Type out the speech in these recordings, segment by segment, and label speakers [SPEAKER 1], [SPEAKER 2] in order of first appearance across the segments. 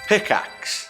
[SPEAKER 1] Pickaxe.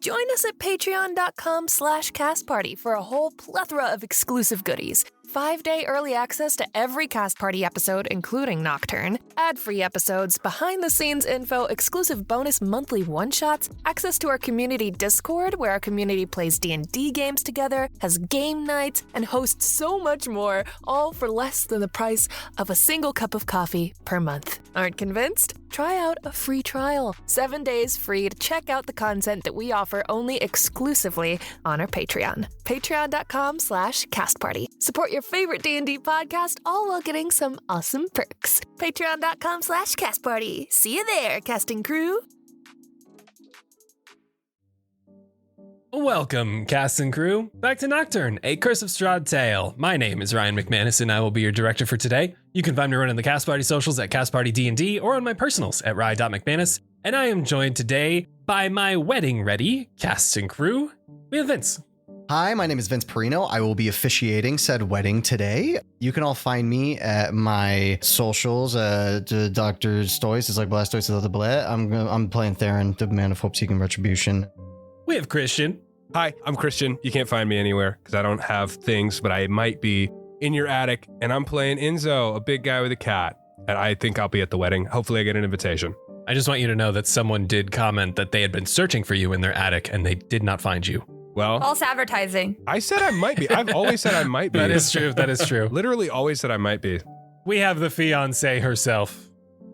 [SPEAKER 2] Join us at patreon.com/castparty for a whole plethora of exclusive goodies. 5-day early access to every Cast Party episode, including Nocturne, ad-free episodes, behind-the-scenes info, exclusive bonus monthly one-shots, access to our community Discord, where our community plays D&D games together, has game nights, and hosts so much more, all for less than the price of a single cup of coffee per month. Aren't convinced? Try out a free trial. 7 days free to check out the content that we offer only exclusively on our Patreon. Patreon.com/castparty. Support your favorite D&D podcast, all while getting some awesome perks. Patreon.com/castparty. See you there, casting crew.
[SPEAKER 3] Welcome, cast and crew, back to Nocturne, A Curse of Strahd Tale. My name is Ryan McManus, and I will be your director for today. You can find me running the Cast Party socials at Cast Party D&D or on my personals at rye.mcmanus. And I am joined today by my wedding-ready cast and crew. We have Vince.
[SPEAKER 4] Hi, my name is Vince Perino. I will be officiating said wedding today. You can all find me at my socials. Dr. Stoys is like Blastoise is the Blet. I'm playing Theren, the man of hope seeking retribution.
[SPEAKER 3] We have Christian.
[SPEAKER 5] Hi, I'm Christian. You can't find me anywhere because I don't have things, but I might be in your attic, and I'm playing Enzo, a big guy with a cat. And I think I'll be at the wedding. Hopefully I get an invitation.
[SPEAKER 3] I just want you to know that someone did comment that they had been searching for you in their attic and they did not find you.
[SPEAKER 5] Well,
[SPEAKER 6] false advertising.
[SPEAKER 5] I said I might be. I've always said I might be.
[SPEAKER 3] That is true. That is true.
[SPEAKER 5] Literally always said I might be.
[SPEAKER 3] We have the fiancée herself,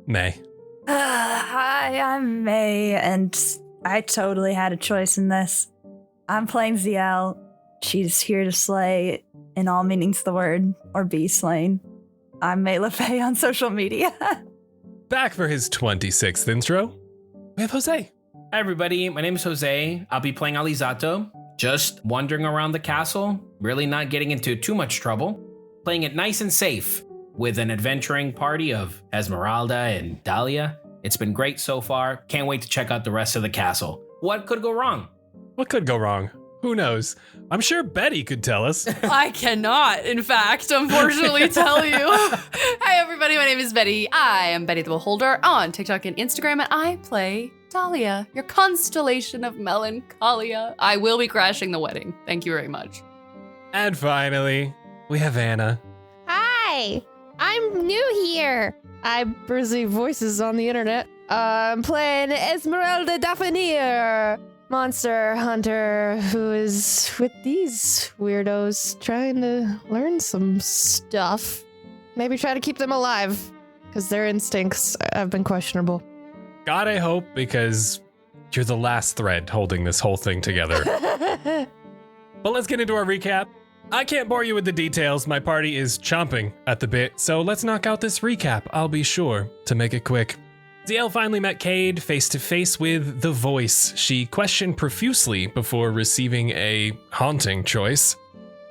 [SPEAKER 3] May.
[SPEAKER 6] Hi, I'm May, and I totally had a choice in this. I'm playing Zielle. She's here to slay in all meanings of the word, or be slain. I'm May LaFay on social media.
[SPEAKER 3] Back for his 26th intro, we have Jose.
[SPEAKER 7] Hi everybody, my name is Jose. I'll be playing Alizzato, just wandering around the castle, really not getting into too much trouble, playing it nice and safe with an adventuring party of Esmeralda and Dahlia. It's been great so far. Can't wait to check out the rest of the castle. What could go wrong?
[SPEAKER 3] What could go wrong? Who knows? I'm sure Betty could tell us.
[SPEAKER 8] I cannot, in fact, unfortunately tell you. Hi everybody, my name is Betty. I am Betty the Beholder on TikTok and Instagram, and I play Dahlia, your constellation of melancholia. I will be crashing the wedding. Thank you very much.
[SPEAKER 3] And finally, we have Anna.
[SPEAKER 9] Hi, I'm new here. I perceive voices on the internet. I'm playing Esmeralda Daphne, monster hunter who is with these weirdos trying to learn some stuff. Maybe try to keep them alive, because their instincts have been questionable.
[SPEAKER 3] God, I hope, because you're the last thread holding this whole thing together. But let's get into our recap. I can't bore you with the details. My party is chomping at the bit, so let's knock out this recap. I'll be sure to make it quick. Zielle finally met Cade face to face with the voice she questioned profusely before receiving a haunting choice.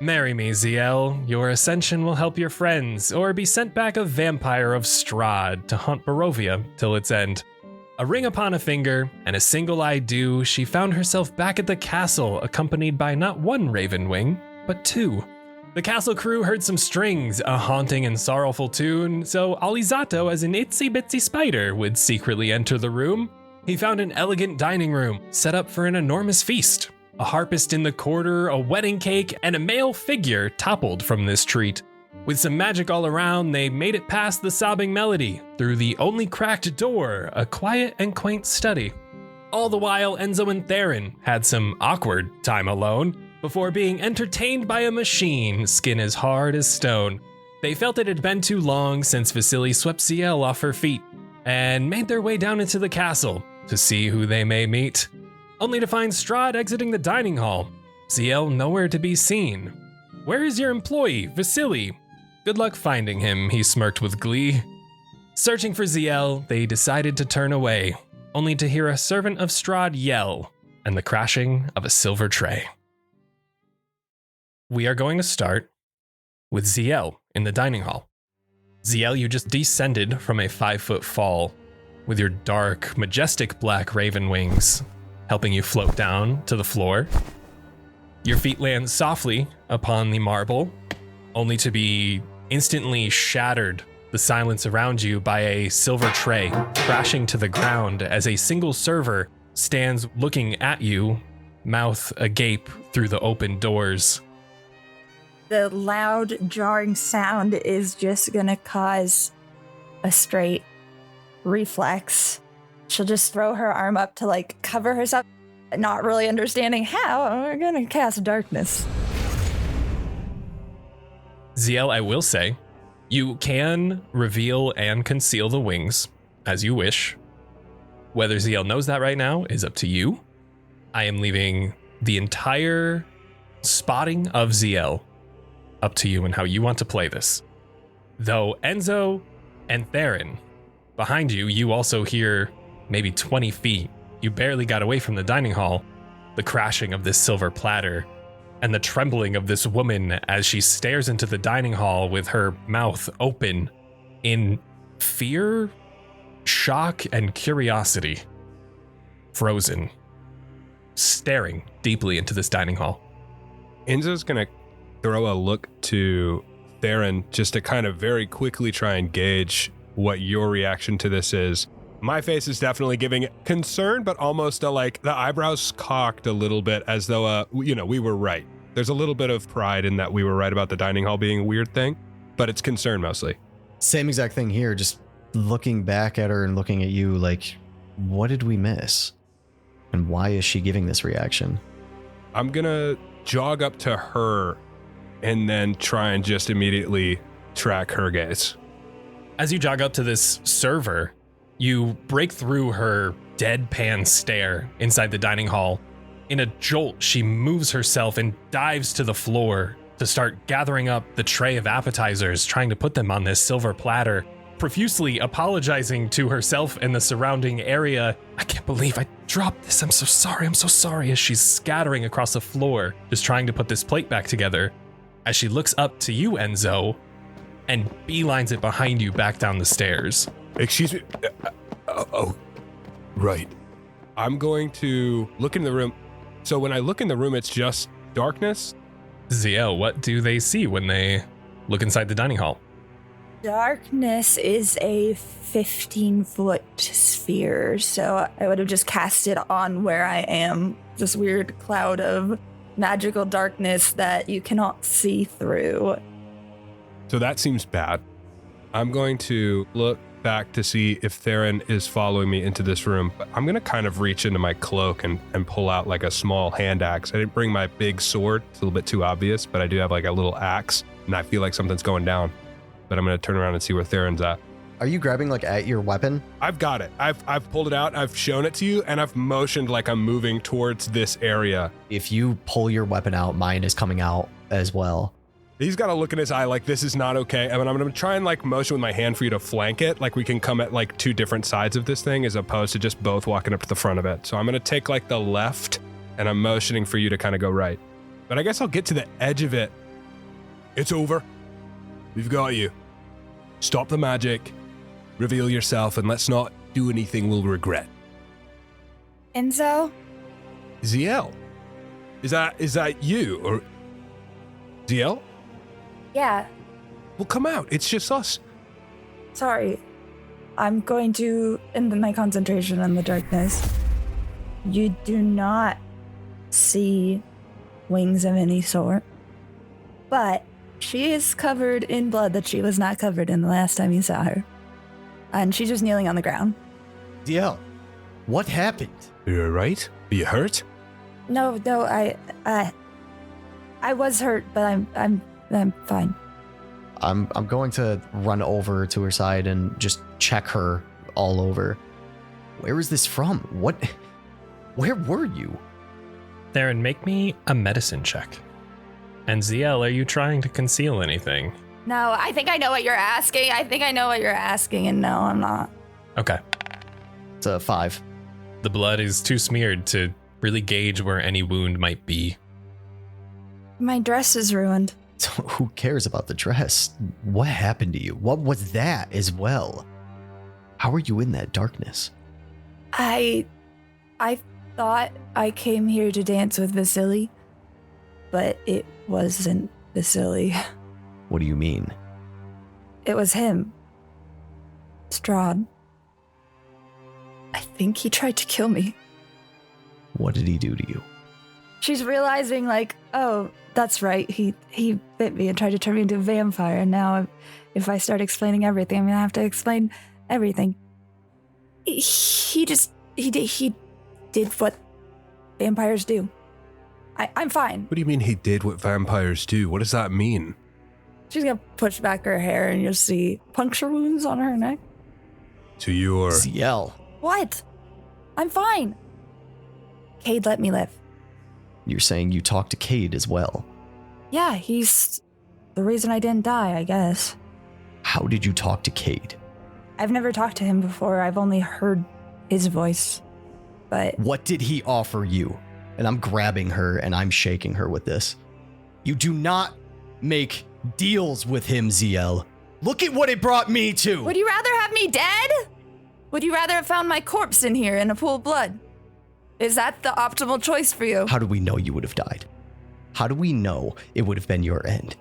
[SPEAKER 3] Marry me, Zielle. Your ascension will help your friends, or be sent back a vampire of Strahd to haunt Barovia till its end. A ring upon a finger and a single I do, she found herself back at the castle, accompanied by not one raven wing, but two. The castle crew heard some strings, a haunting and sorrowful tune, so Alizzato, as an itsy-bitsy spider, would secretly enter the room. He found an elegant dining room, set up for an enormous feast. A harpist in the corner, a wedding cake, and a male figure toppled from this treat. With some magic all around, they made it past the sobbing melody, through the only cracked door, a quiet and quaint study. All the while, Enzo and Theren had some awkward time alone, before being entertained by a machine, skin as hard as stone. They felt it had been too long since Vasily swept Zielle off her feet, and made their way down into the castle to see who they may meet, only to find Strahd exiting the dining hall, Zielle nowhere to be seen. Where is your employee, Vasily? Good luck finding him, he smirked with glee. Searching for Zielle, they decided to turn away, only to hear a servant of Strahd yell, and the crashing of a silver tray. We are going to start with Zielle in the dining hall. Zielle, you just descended from a 5-foot fall with your dark, majestic black raven wings helping you float down to the floor. Your feet land softly upon the marble, only to be instantly shattered, the silence around you, by a silver tray crashing to the ground as a single server stands looking at you, mouth agape through the open doors.
[SPEAKER 6] The loud, jarring sound is just gonna cause a straight reflex. She'll just throw her arm up to, like, cover herself, not really understanding how. We're gonna cast darkness.
[SPEAKER 3] Zielle, I will say, you can reveal and conceal the wings as you wish. Whether Zielle knows that right now is up to you. I am leaving the entire spotting of Zielle up to you and how you want to play this. Though Enzo and Theren, behind you, you also hear maybe 20 feet. You barely got away from the dining hall, the crashing of this silver platter and the trembling of this woman as she stares into the dining hall with her mouth open in fear, shock, and curiosity. Frozen, staring deeply into this dining hall.
[SPEAKER 5] Enzo's going to throw a look to Theren just to kind of very quickly try and gauge what your reaction to this is. My face is definitely giving concern, but almost the eyebrows cocked a little bit as though, we were right. There's a little bit of pride in that we were right about the dining hall being a weird thing, but it's concern mostly.
[SPEAKER 4] Same exact thing here, just looking back at her and looking at you like, what did we miss? And why is she giving this reaction?
[SPEAKER 5] I'm going to jog up to her and then try and just immediately track her gaze.
[SPEAKER 3] As you jog up to this server, you break through her deadpan stare inside the dining hall. In a jolt, she moves herself and dives to the floor to start gathering up the tray of appetizers, trying to put them on this silver platter, profusely apologizing to herself and the surrounding area. I can't believe I dropped this. I'm so sorry, as she's scattering across the floor, just trying to put this plate back together. As she looks up to you, Enzo, and beelines it behind you back down the stairs.
[SPEAKER 5] Excuse me. Right. I'm going to look in the room. So when I look in the room, it's just darkness?
[SPEAKER 3] Zielle, what do they see when they look inside the dining hall?
[SPEAKER 6] Darkness is a 15-foot sphere, so I would have just cast it on where I am. This weird cloud of magical darkness that you cannot see through.
[SPEAKER 5] So that seems bad. I'm going to look back to see if Theren is following me into this room, but I'm going to kind of reach into my cloak and pull out like a small hand axe. I didn't bring my big sword. It's a little bit too obvious, but I do have like a little axe, and I feel like something's going down. But I'm going to turn around and see where Theron's at.
[SPEAKER 4] Are you grabbing like at your weapon?
[SPEAKER 5] I've got it. I've pulled it out. I've shown it to you, and I've motioned like I'm moving towards this area.
[SPEAKER 4] If you pull your weapon out, mine is coming out as well.
[SPEAKER 5] He's got a look in his eye like this is not okay. And I'm going to try and like motion with my hand for you to flank it. Like we can come at like two different sides of this thing as opposed to just both walking up to the front of it. So I'm going to take like the left and I'm motioning for you to kind of go right. But I guess I'll get to the edge of it. It's over. We've got you. Stop the magic. Reveal yourself and let's not do anything we'll regret.
[SPEAKER 6] Enzo?
[SPEAKER 5] Zielle? Is that you or Zielle?
[SPEAKER 6] Yeah.
[SPEAKER 5] Well, come out. It's just us.
[SPEAKER 6] Sorry. I'm going to end my concentration on the darkness. You do not see wings of any sort, but she is covered in blood that she was not covered in the last time you saw her. And she's just kneeling on the ground.
[SPEAKER 4] Zielle, what happened?
[SPEAKER 5] Are you all right? Are you hurt?
[SPEAKER 6] No, I was hurt, but I'm fine.
[SPEAKER 4] I'm going to run over to her side and just check her all over. Where is this from? Where were you?
[SPEAKER 3] Theren, make me a medicine check. And Zielle, are you trying to conceal anything?
[SPEAKER 6] No, I think I know what you're asking. And no, I'm not.
[SPEAKER 3] Okay.
[SPEAKER 4] It's a 5.
[SPEAKER 3] The blood is too smeared to really gauge where any wound might be.
[SPEAKER 6] My dress is ruined.
[SPEAKER 4] So who cares about the dress? What happened to you? What was that as well? How are you in that darkness?
[SPEAKER 6] I thought I came here to dance with Vasily, but it wasn't Vasily.
[SPEAKER 4] What do you mean?
[SPEAKER 6] It was him. Strahd. I think he tried to kill me.
[SPEAKER 4] What did he do to you?
[SPEAKER 6] She's realizing, like, oh, that's right. He bit me and tried to turn me into a vampire. And now if I start explaining everything, I'm going to have to explain everything. He did what vampires do. I'm fine.
[SPEAKER 5] What do you mean he did what vampires do? What does that mean?
[SPEAKER 6] She's going to push back her hair and you'll see puncture wounds on her neck.
[SPEAKER 5] To your...
[SPEAKER 4] Zielle.
[SPEAKER 6] What? I'm fine. Cade let me live.
[SPEAKER 4] You're saying you talked to Cade as well.
[SPEAKER 6] Yeah, he's the reason I didn't die, I guess.
[SPEAKER 4] How did you talk to Cade?
[SPEAKER 6] I've never talked to him before. I've only heard his voice. But
[SPEAKER 4] What did he offer you? And I'm grabbing her and I'm shaking her with this. You do not make deals with him, Zielle. Look at what it brought me to.
[SPEAKER 6] would you rather have me dead? Would you rather have found my corpse in here in a pool of blood? Is that the optimal choice for you?
[SPEAKER 4] How do we know you would have died? How do we know it would have been your end?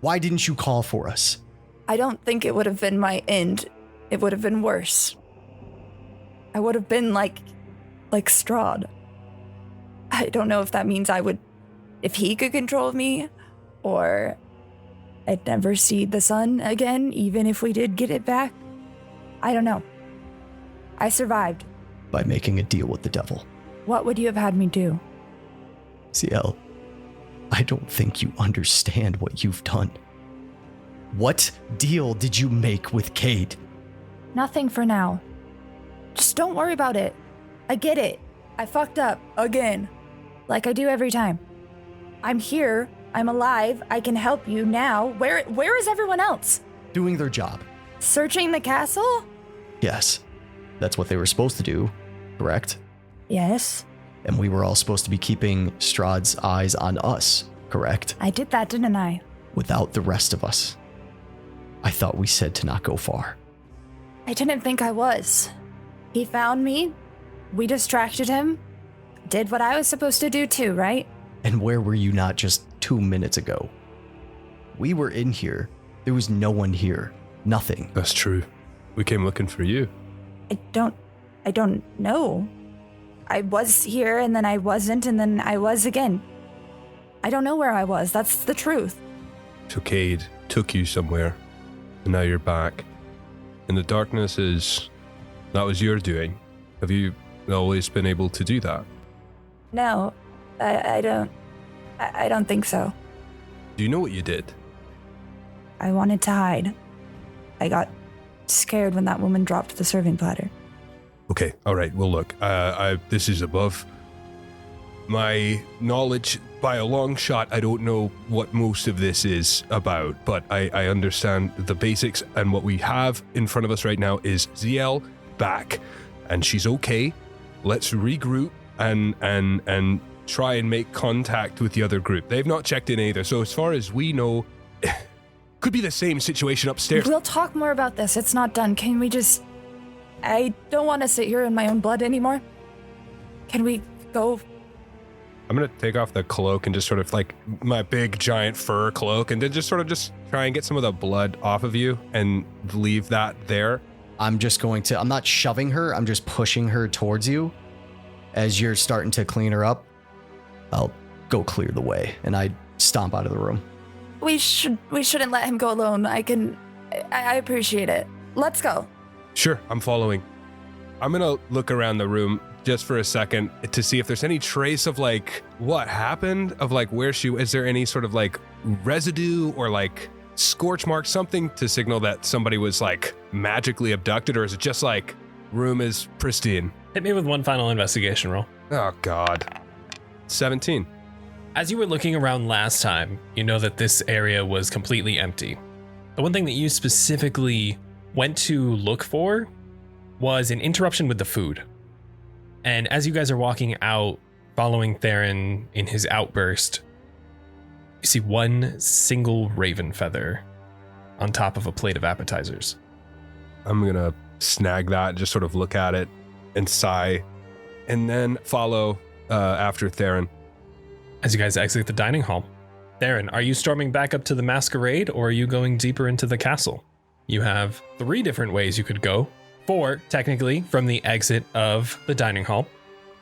[SPEAKER 4] Why didn't you call for us?
[SPEAKER 6] I don't think it would have been my end. It would have been worse. I would have been like Strahd. I don't know if that means if he could control me, or I'd never see the sun again, even if we did get it back. I don't know. I survived.
[SPEAKER 4] By making a deal with the devil.
[SPEAKER 6] What would you have had me do?
[SPEAKER 4] Zielle, I don't think you understand what you've done. What deal did you make with Cade?
[SPEAKER 6] Nothing for now. Just don't worry about it. I get it. I fucked up again. Like I do every time. I'm here. I'm alive. I can help you now. Where is everyone else?
[SPEAKER 4] Doing their job.
[SPEAKER 6] Searching the castle?
[SPEAKER 4] Yes. That's what they were supposed to do, correct?
[SPEAKER 6] Yes.
[SPEAKER 4] And we were all supposed to be keeping Strahd's eyes on us, correct?
[SPEAKER 6] I did that, didn't I?
[SPEAKER 4] Without the rest of us. I thought we said to not go far.
[SPEAKER 6] I didn't think I was. He found me. We distracted him. Did what I was supposed to do too, right?
[SPEAKER 4] And where were you not just 2 minutes ago? We were in here. There was no one here. Nothing.
[SPEAKER 5] That's true. We came looking for you.
[SPEAKER 6] I don't know. I was here and then I wasn't and then I was again. I don't know where I was. That's the truth.
[SPEAKER 5] So Cade took you somewhere, and now you're back. And the darkness that was your doing. Have you always been able to do that?
[SPEAKER 6] No, I don't think so.
[SPEAKER 5] Do you know what you did?
[SPEAKER 6] I wanted to hide. I got scared when that woman dropped the serving platter.
[SPEAKER 5] Okay, all right. Well, look, this is above my knowledge by a long shot. I don't know what most of this is about, but I understand the basics, and what we have in front of us right now is Zielle back, and she's okay. Let's regroup and try and make contact with the other group. They've not checked in either, so as far as we know, could be the same situation upstairs.
[SPEAKER 6] We'll talk more about this. It's not done. Can we just... I don't want to sit here in my own blood anymore. Can we go?
[SPEAKER 5] I'm going to take off the cloak and just sort of like my big giant fur cloak, and then just try and get some of the blood off of you and leave that there.
[SPEAKER 4] I'm not shoving her. I'm just pushing her towards you. As you're starting to clean her up, I'll go clear the way, and I stomp out of the room.
[SPEAKER 6] We shouldn't let him go alone. I appreciate it. Let's go.
[SPEAKER 5] Sure, I'm following. I'm gonna look around the room just for a second to see if there's any trace of like what happened, of like where is there any sort of like residue or like scorch mark, something to signal that somebody was like magically abducted, or is it just like room is pristine?
[SPEAKER 3] Hit me with one final investigation roll.
[SPEAKER 5] Oh God. 17.
[SPEAKER 3] As you were looking around last time, you know that this area was completely empty. The one thing that you specifically went to look for was an interruption with the food. And as you guys are walking out, following Theren in his outburst, you see one single raven feather on top of a plate of appetizers.
[SPEAKER 5] I'm gonna snag that, just sort of look at it and sigh, and then follow after Theren.
[SPEAKER 3] As you guys exit the dining hall, Theren, are you storming back up to the Masquerade, or are you going deeper into the castle? You have 3 different ways you could go. 4, technically, from the exit of the dining hall.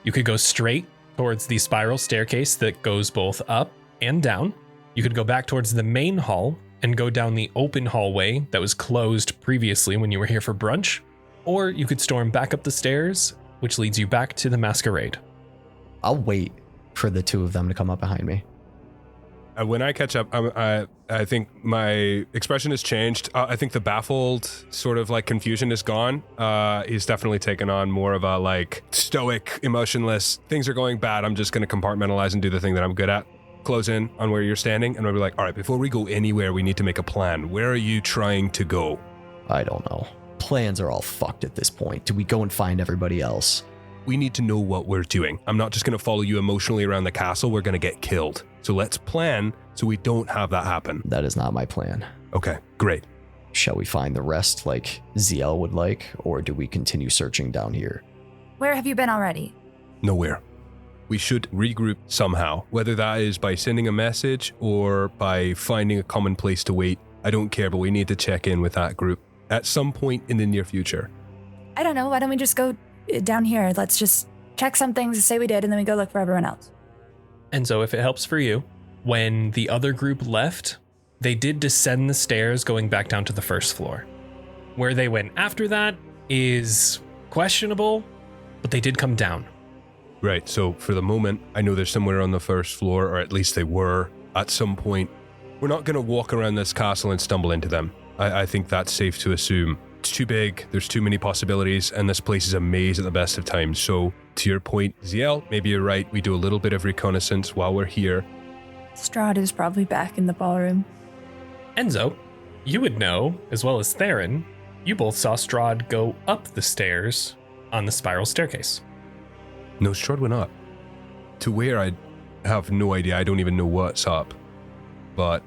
[SPEAKER 3] You could go straight towards the spiral staircase that goes both up and down. You could go back towards the main hall and go down the open hallway that was closed previously when you were here for brunch. Or you could storm back up the stairs, which leads you back to the Masquerade.
[SPEAKER 4] I'll wait for the two of them to come up behind me.
[SPEAKER 5] When I catch up, I think my expression has changed. I think the baffled sort of like confusion is gone. He's definitely taken on more of a like stoic, emotionless, things are going bad. I'm just going to compartmentalize and do the thing that I'm good at. Close in on where you're standing and we'll be like, all right, before we go anywhere, we need to make a plan. Where are you trying to go?
[SPEAKER 4] I don't know. Plans are all fucked at this point. Do we go and find everybody else?
[SPEAKER 5] We need to know what we're doing. I'm not just going to follow you emotionally around the castle. We're going to get killed. So let's plan so we don't have that happen.
[SPEAKER 4] That is not my plan.
[SPEAKER 5] Okay, great.
[SPEAKER 4] Shall we find the rest like Zielle would like, or do we continue searching down here?
[SPEAKER 6] Where have you been already?
[SPEAKER 5] Nowhere. We should regroup somehow, whether that is by sending a message or by finding a common place to wait. I don't care, but we need to check in with that group at some point in the near future.
[SPEAKER 6] I don't know. Why don't we just go down here? Let's just check some things, say we did, and then we go look for everyone else.
[SPEAKER 3] And so if it helps for you, when the other group left, they did descend the stairs going back down to the first floor. Where they went after that is questionable, but they did come down.
[SPEAKER 5] Right, so for the moment, I know they're somewhere on the first floor, or at least they were at some point. We're not going to walk around this castle and stumble into them. I think that's safe to assume. It's too big, there's too many possibilities, and this place is a maze at the best of times. So, to your point, Zielle, maybe you're right. We do a little bit of reconnaissance while we're here.
[SPEAKER 6] Strahd is probably back in the ballroom.
[SPEAKER 3] Enzo, you would know, as well as Theren, you both saw Strahd go up the stairs on the spiral staircase.
[SPEAKER 5] No, Strahd went up. To where, I have no idea. I don't even know what's up. But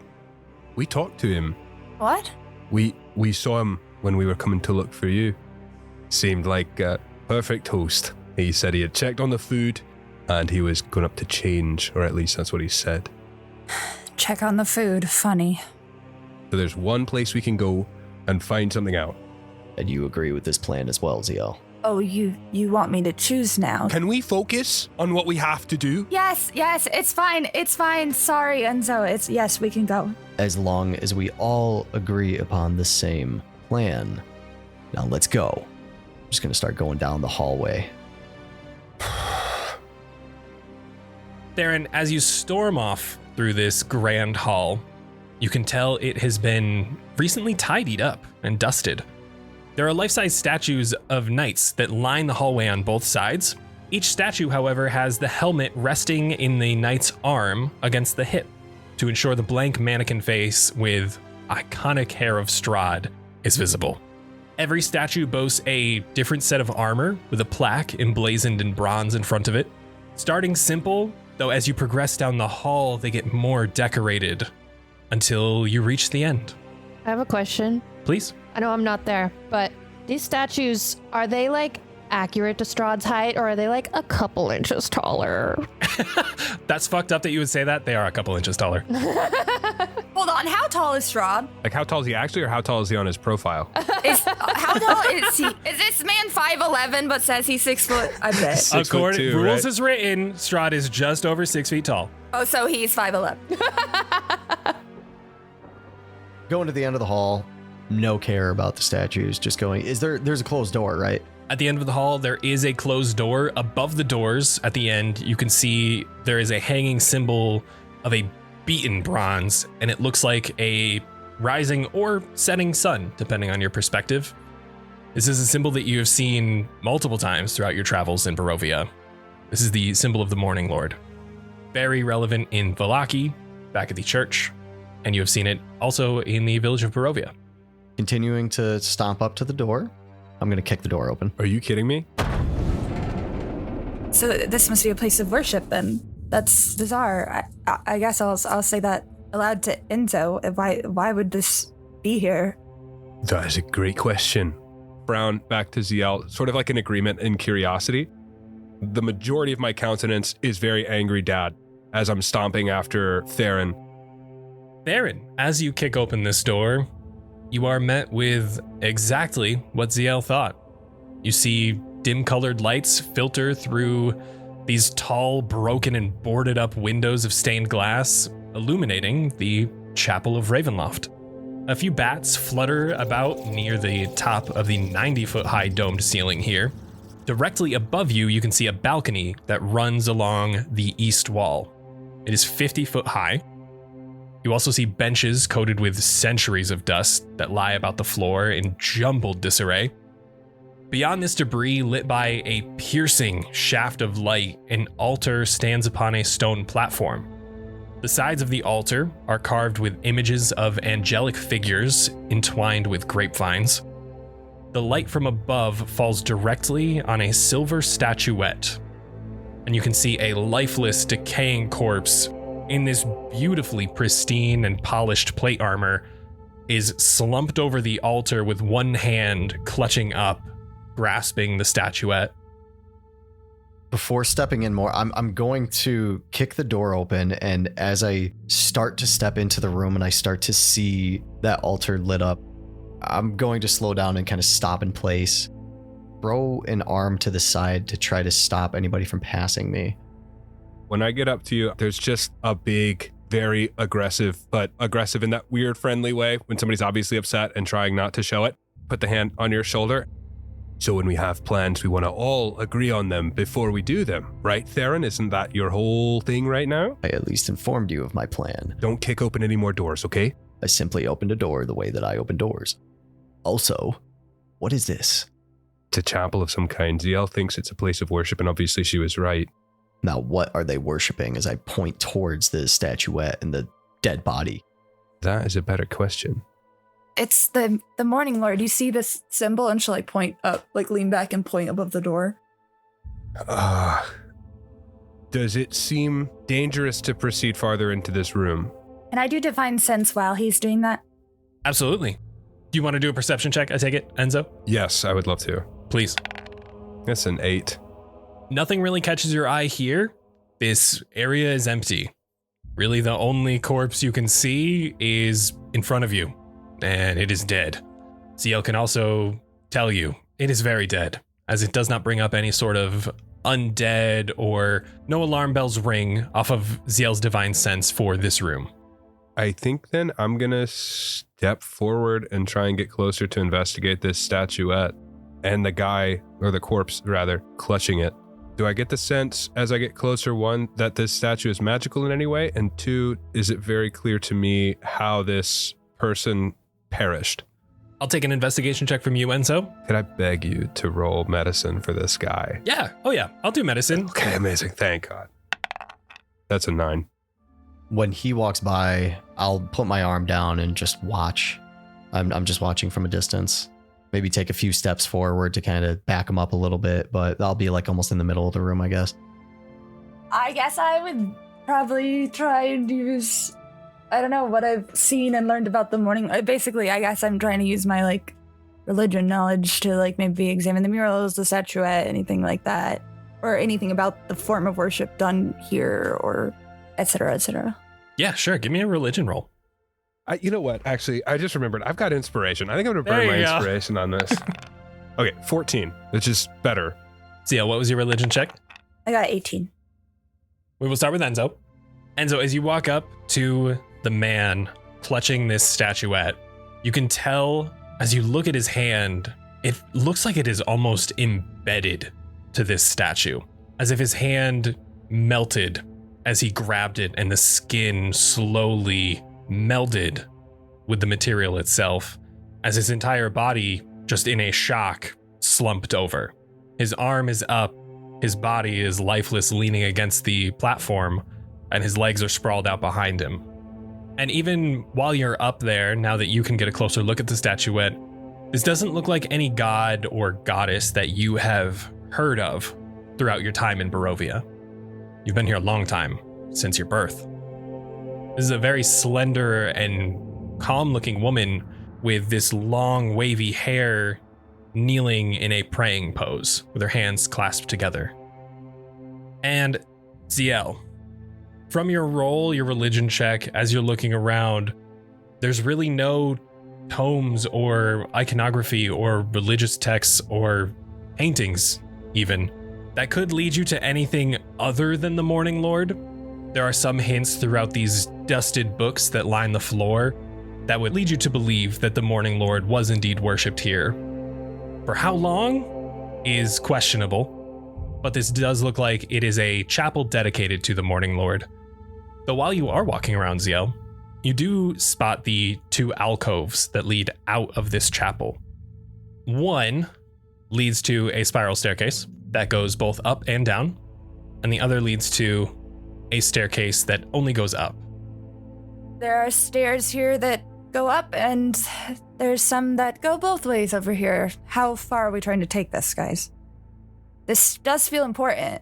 [SPEAKER 5] we talked to him.
[SPEAKER 6] What?
[SPEAKER 5] We saw him when we were coming to look for you. Seemed like a perfect host. He said he had checked on the food and he was going up to change, or at least that's what he said.
[SPEAKER 6] Check on the food. Funny.
[SPEAKER 5] So there's one place we can go and find something out.
[SPEAKER 4] And you agree with this plan as well, Zielle?
[SPEAKER 6] Oh, you want me to choose now?
[SPEAKER 5] Can we focus on what we have to do?
[SPEAKER 6] Yes, it's fine. It's fine. Sorry, Enzo. Yes, we can go.
[SPEAKER 4] As long as we all agree upon the same plan. Now let's go. I'm just going to start going down the hallway.
[SPEAKER 3] Theren, as you storm off through this grand hall, you can tell it has been recently tidied up and dusted. There are life-size statues of knights that line the hallway on both sides. Each statue, however, has the helmet resting in the knight's arm against the hip to ensure the blank mannequin face with iconic hair of Strahd is visible. Every statue boasts a different set of armor with a plaque emblazoned in bronze in front of it. Starting simple, though as you progress down the hall, they get more decorated until you reach the end.
[SPEAKER 9] I have a question.
[SPEAKER 3] Please.
[SPEAKER 9] I know I'm not there, but these statues, are they like accurate to Strahd's height, or are they like a couple inches taller?
[SPEAKER 3] That's fucked up that you would say that. They are a couple inches taller.
[SPEAKER 6] Hold on, how tall is Strahd?
[SPEAKER 5] Like, how tall is he actually, or how tall is he on his profile?
[SPEAKER 6] How tall is he? Is this man 5'11" but says he's 6 foot? I bet.
[SPEAKER 5] 6'2",
[SPEAKER 3] rules
[SPEAKER 5] right?
[SPEAKER 3] as written, Strahd is just over 6 feet tall.
[SPEAKER 6] Oh, so he's 5'11".
[SPEAKER 4] Going to the end of the hall, no care about the statues, just going, there's a closed door, right?
[SPEAKER 3] At the end of the hall, there is a closed door. Above the doors, at the end, you can see there is a hanging symbol of a beaten bronze, and it looks like a rising or setting sun, depending on your perspective. This is a symbol that you have seen multiple times throughout your travels in Barovia. This is the symbol of the Morning Lord. Very relevant in Vallaki, back at the church, and you have seen it also in the village of Barovia.
[SPEAKER 4] Continuing to stomp up to the door, I'm going to kick the door open.
[SPEAKER 5] Are you kidding me?
[SPEAKER 6] So this must be a place of worship then. That's bizarre. I guess I'll say that aloud to Enzo. Why would this be here?
[SPEAKER 5] That is a great question. Brown, back to Zielle, sort of like an agreement and curiosity. The majority of my countenance is very angry dad as I'm stomping after Theren.
[SPEAKER 3] Theren, as you kick open this door, you are met with exactly what Zielle thought. You see dim-colored lights filter through These tall, broken, and boarded up windows of stained glass illuminating the Chapel of Ravenloft. A few bats flutter about near the top of the 90-foot high domed ceiling here. Directly above you, you can see a balcony that runs along the east wall. It is 50 foot high. You also see benches coated with centuries of dust that lie about the floor in jumbled disarray. Beyond this debris, lit by a piercing shaft of light, an altar stands upon a stone platform. The sides of the altar are carved with images of angelic figures entwined with grapevines. The light from above falls directly on a silver statuette, and you can see a lifeless, decaying corpse in this beautifully pristine and polished plate armor is slumped over the altar with one hand clutching up, grasping the statuette.
[SPEAKER 4] Before stepping in more, I'm going to kick the door open, and as I start to step into the room and I start to see that altar lit up, I'm going to slow down and kind of stop in place, throw an arm to the side to try to stop anybody from passing me.
[SPEAKER 5] When I get up to you, there's just a big, very aggressive, but aggressive in that weird friendly way when somebody's obviously upset and trying not to show it. Put the hand on your shoulder. So when we have plans, we want to all agree on them before we do them, right, Theren? Isn't that your whole thing right now?
[SPEAKER 4] I at least informed you of my plan.
[SPEAKER 5] Don't kick open any more doors, okay?
[SPEAKER 4] I simply opened a door the way that I open doors. Also, what is this?
[SPEAKER 5] It's a chapel of some kind. Zielle thinks it's a place of worship, and obviously she was right.
[SPEAKER 4] Now, what are they worshiping as I point towards the statuette and the dead body?
[SPEAKER 5] That is a better question.
[SPEAKER 6] It's the Morning Lord. You see this symbol, and she'll like point up, like lean back and point above the door.
[SPEAKER 5] Does it seem dangerous to proceed farther into this room?
[SPEAKER 6] Can I do Divine Sense while he's doing that?
[SPEAKER 3] Absolutely. Do you want to do a perception check, I take it, Enzo?
[SPEAKER 5] Yes, I would love to.
[SPEAKER 3] Please.
[SPEAKER 5] That's an 8.
[SPEAKER 3] Nothing really catches your eye here. This area is empty. Really, the only corpse you can see is in front of you, and it is dead. Zielle can also tell you it is very dead, as it does not bring up any sort of undead or no alarm bells ring off of Zielle's divine sense for this room.
[SPEAKER 5] I think then I'm going to step forward and try and get closer to investigate this statuette and the guy, or the corpse rather, clutching it. Do I get the sense as I get closer, one, that this statue is magical in any way? And two, is it very clear to me how this person perished?
[SPEAKER 3] I'll take an investigation check from you, Enzo.
[SPEAKER 5] Could I beg you to roll medicine for this guy?
[SPEAKER 3] Yeah. Oh, yeah. I'll do medicine.
[SPEAKER 5] Okay, amazing. Thank God. That's a 9.
[SPEAKER 4] When he walks by, I'll put my arm down and just watch. I'm just watching from a distance. Maybe take a few steps forward to kind of back him up a little bit, but I'll be like almost in the middle of the room, I guess.
[SPEAKER 6] I guess I would probably try and use, I don't know, what I've seen and learned about the morning. Basically, I guess I'm trying to use my like religion knowledge to like maybe examine the murals, the statuette, anything like that, or anything about the form of worship done here, or et cetera, et cetera.
[SPEAKER 3] Yeah, sure. Give me a religion roll.
[SPEAKER 5] You know what? Actually, I just remembered. I've got inspiration. I think I'm going to burn my inspiration on this. Okay, 14, which is better.
[SPEAKER 3] Zielle, what was your religion check?
[SPEAKER 6] I got 18.
[SPEAKER 3] We will start with Enzo. Enzo, as you walk up to the man clutching this statuette, you can tell as you look at his hand, it looks like it is almost embedded to this statue, as if his hand melted as he grabbed it and the skin slowly melded with the material itself, as his entire body, just in a shock, slumped over. His arm is up, his body is lifeless, leaning against the platform, and his legs are sprawled out behind him. And even while you're up there, now that you can get a closer look at the statuette, this doesn't look like any god or goddess that you have heard of throughout your time in Barovia. You've been here a long time, since your birth. This is a very slender and calm-looking woman with this long, wavy hair, kneeling in a praying pose with her hands clasped together. And Zielle, from your roll, your religion check, as you're looking around, there's really no tomes or iconography or religious texts or paintings even that could lead you to anything other than the Morning Lord. There are some hints throughout these dusted books that line the floor that would lead you to believe that the Morning Lord was indeed worshipped here. For how long is questionable, but this does look like it is a chapel dedicated to the Morning Lord. Though while you are walking around, Zielle, you do spot the 2 alcoves that lead out of this chapel. One leads to a spiral staircase that goes both up and down, and the other leads to a staircase that only goes up.
[SPEAKER 6] There are stairs here that go up, and there's some that go both ways over here. How far are we trying to take this, guys? This does feel important.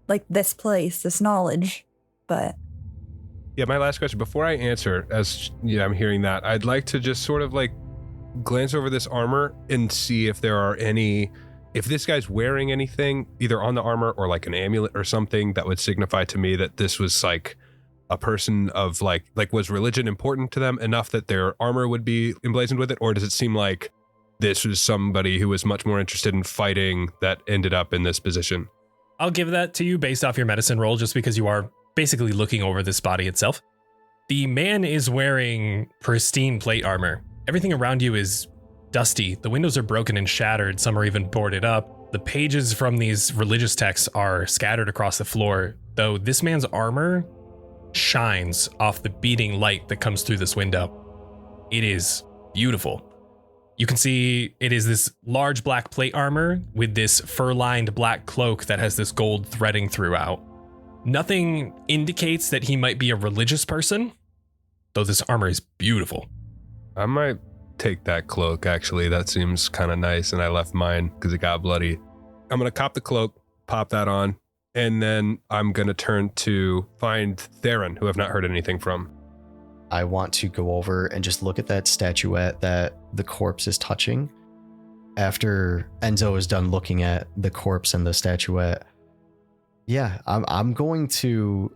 [SPEAKER 6] Like this place, this knowledge, but...
[SPEAKER 5] Yeah, my last question, before I answer, as I'm hearing that, I'd like to just sort of like glance over this armor and see if there are any, if this guy's wearing anything, either on the armor or like an amulet or something that would signify to me that this was like a person of like was religion important to them enough that their armor would be emblazoned with it? Or does it seem like this was somebody who was much more interested in fighting that ended up in this position?
[SPEAKER 3] I'll give that to you based off your medicine roll, just because you are basically looking over this body itself. The man is wearing pristine plate armor. Everything around you is dusty. The windows are broken and shattered. Some are even boarded up. The pages from these religious texts are scattered across the floor, though this man's armor shines off the beating light that comes through this window. It is beautiful. You can see it is this large black plate armor with this fur-lined black cloak that has this gold threading throughout. Nothing indicates that he might be a religious person, though this armor is beautiful.
[SPEAKER 5] I might take that cloak, actually. That seems kind of nice, and I left mine because it got bloody. I'm going to cop the cloak, pop that on, and then I'm going to turn to find Theren, who I've not heard anything from.
[SPEAKER 4] I want to go over and just look at that statuette that the corpse is touching. After Enzo is done looking at the corpse and the statuette, yeah, I'm going to...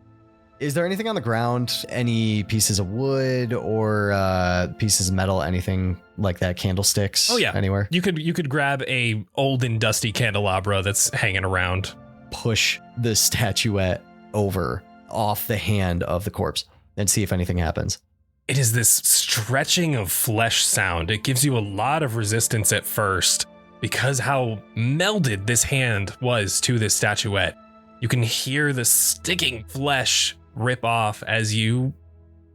[SPEAKER 4] Is there anything on the ground? Any pieces of wood or pieces of metal? Anything like that? Candlesticks?
[SPEAKER 3] Oh yeah,
[SPEAKER 4] anywhere?
[SPEAKER 3] You could grab a old and dusty candelabra that's hanging around.
[SPEAKER 4] Push the statuette over off the hand of the corpse and see if anything happens.
[SPEAKER 3] It is this stretching of flesh sound. It gives you a lot of resistance at first because how melded this hand was to this statuette. You can hear the sticking flesh rip off as you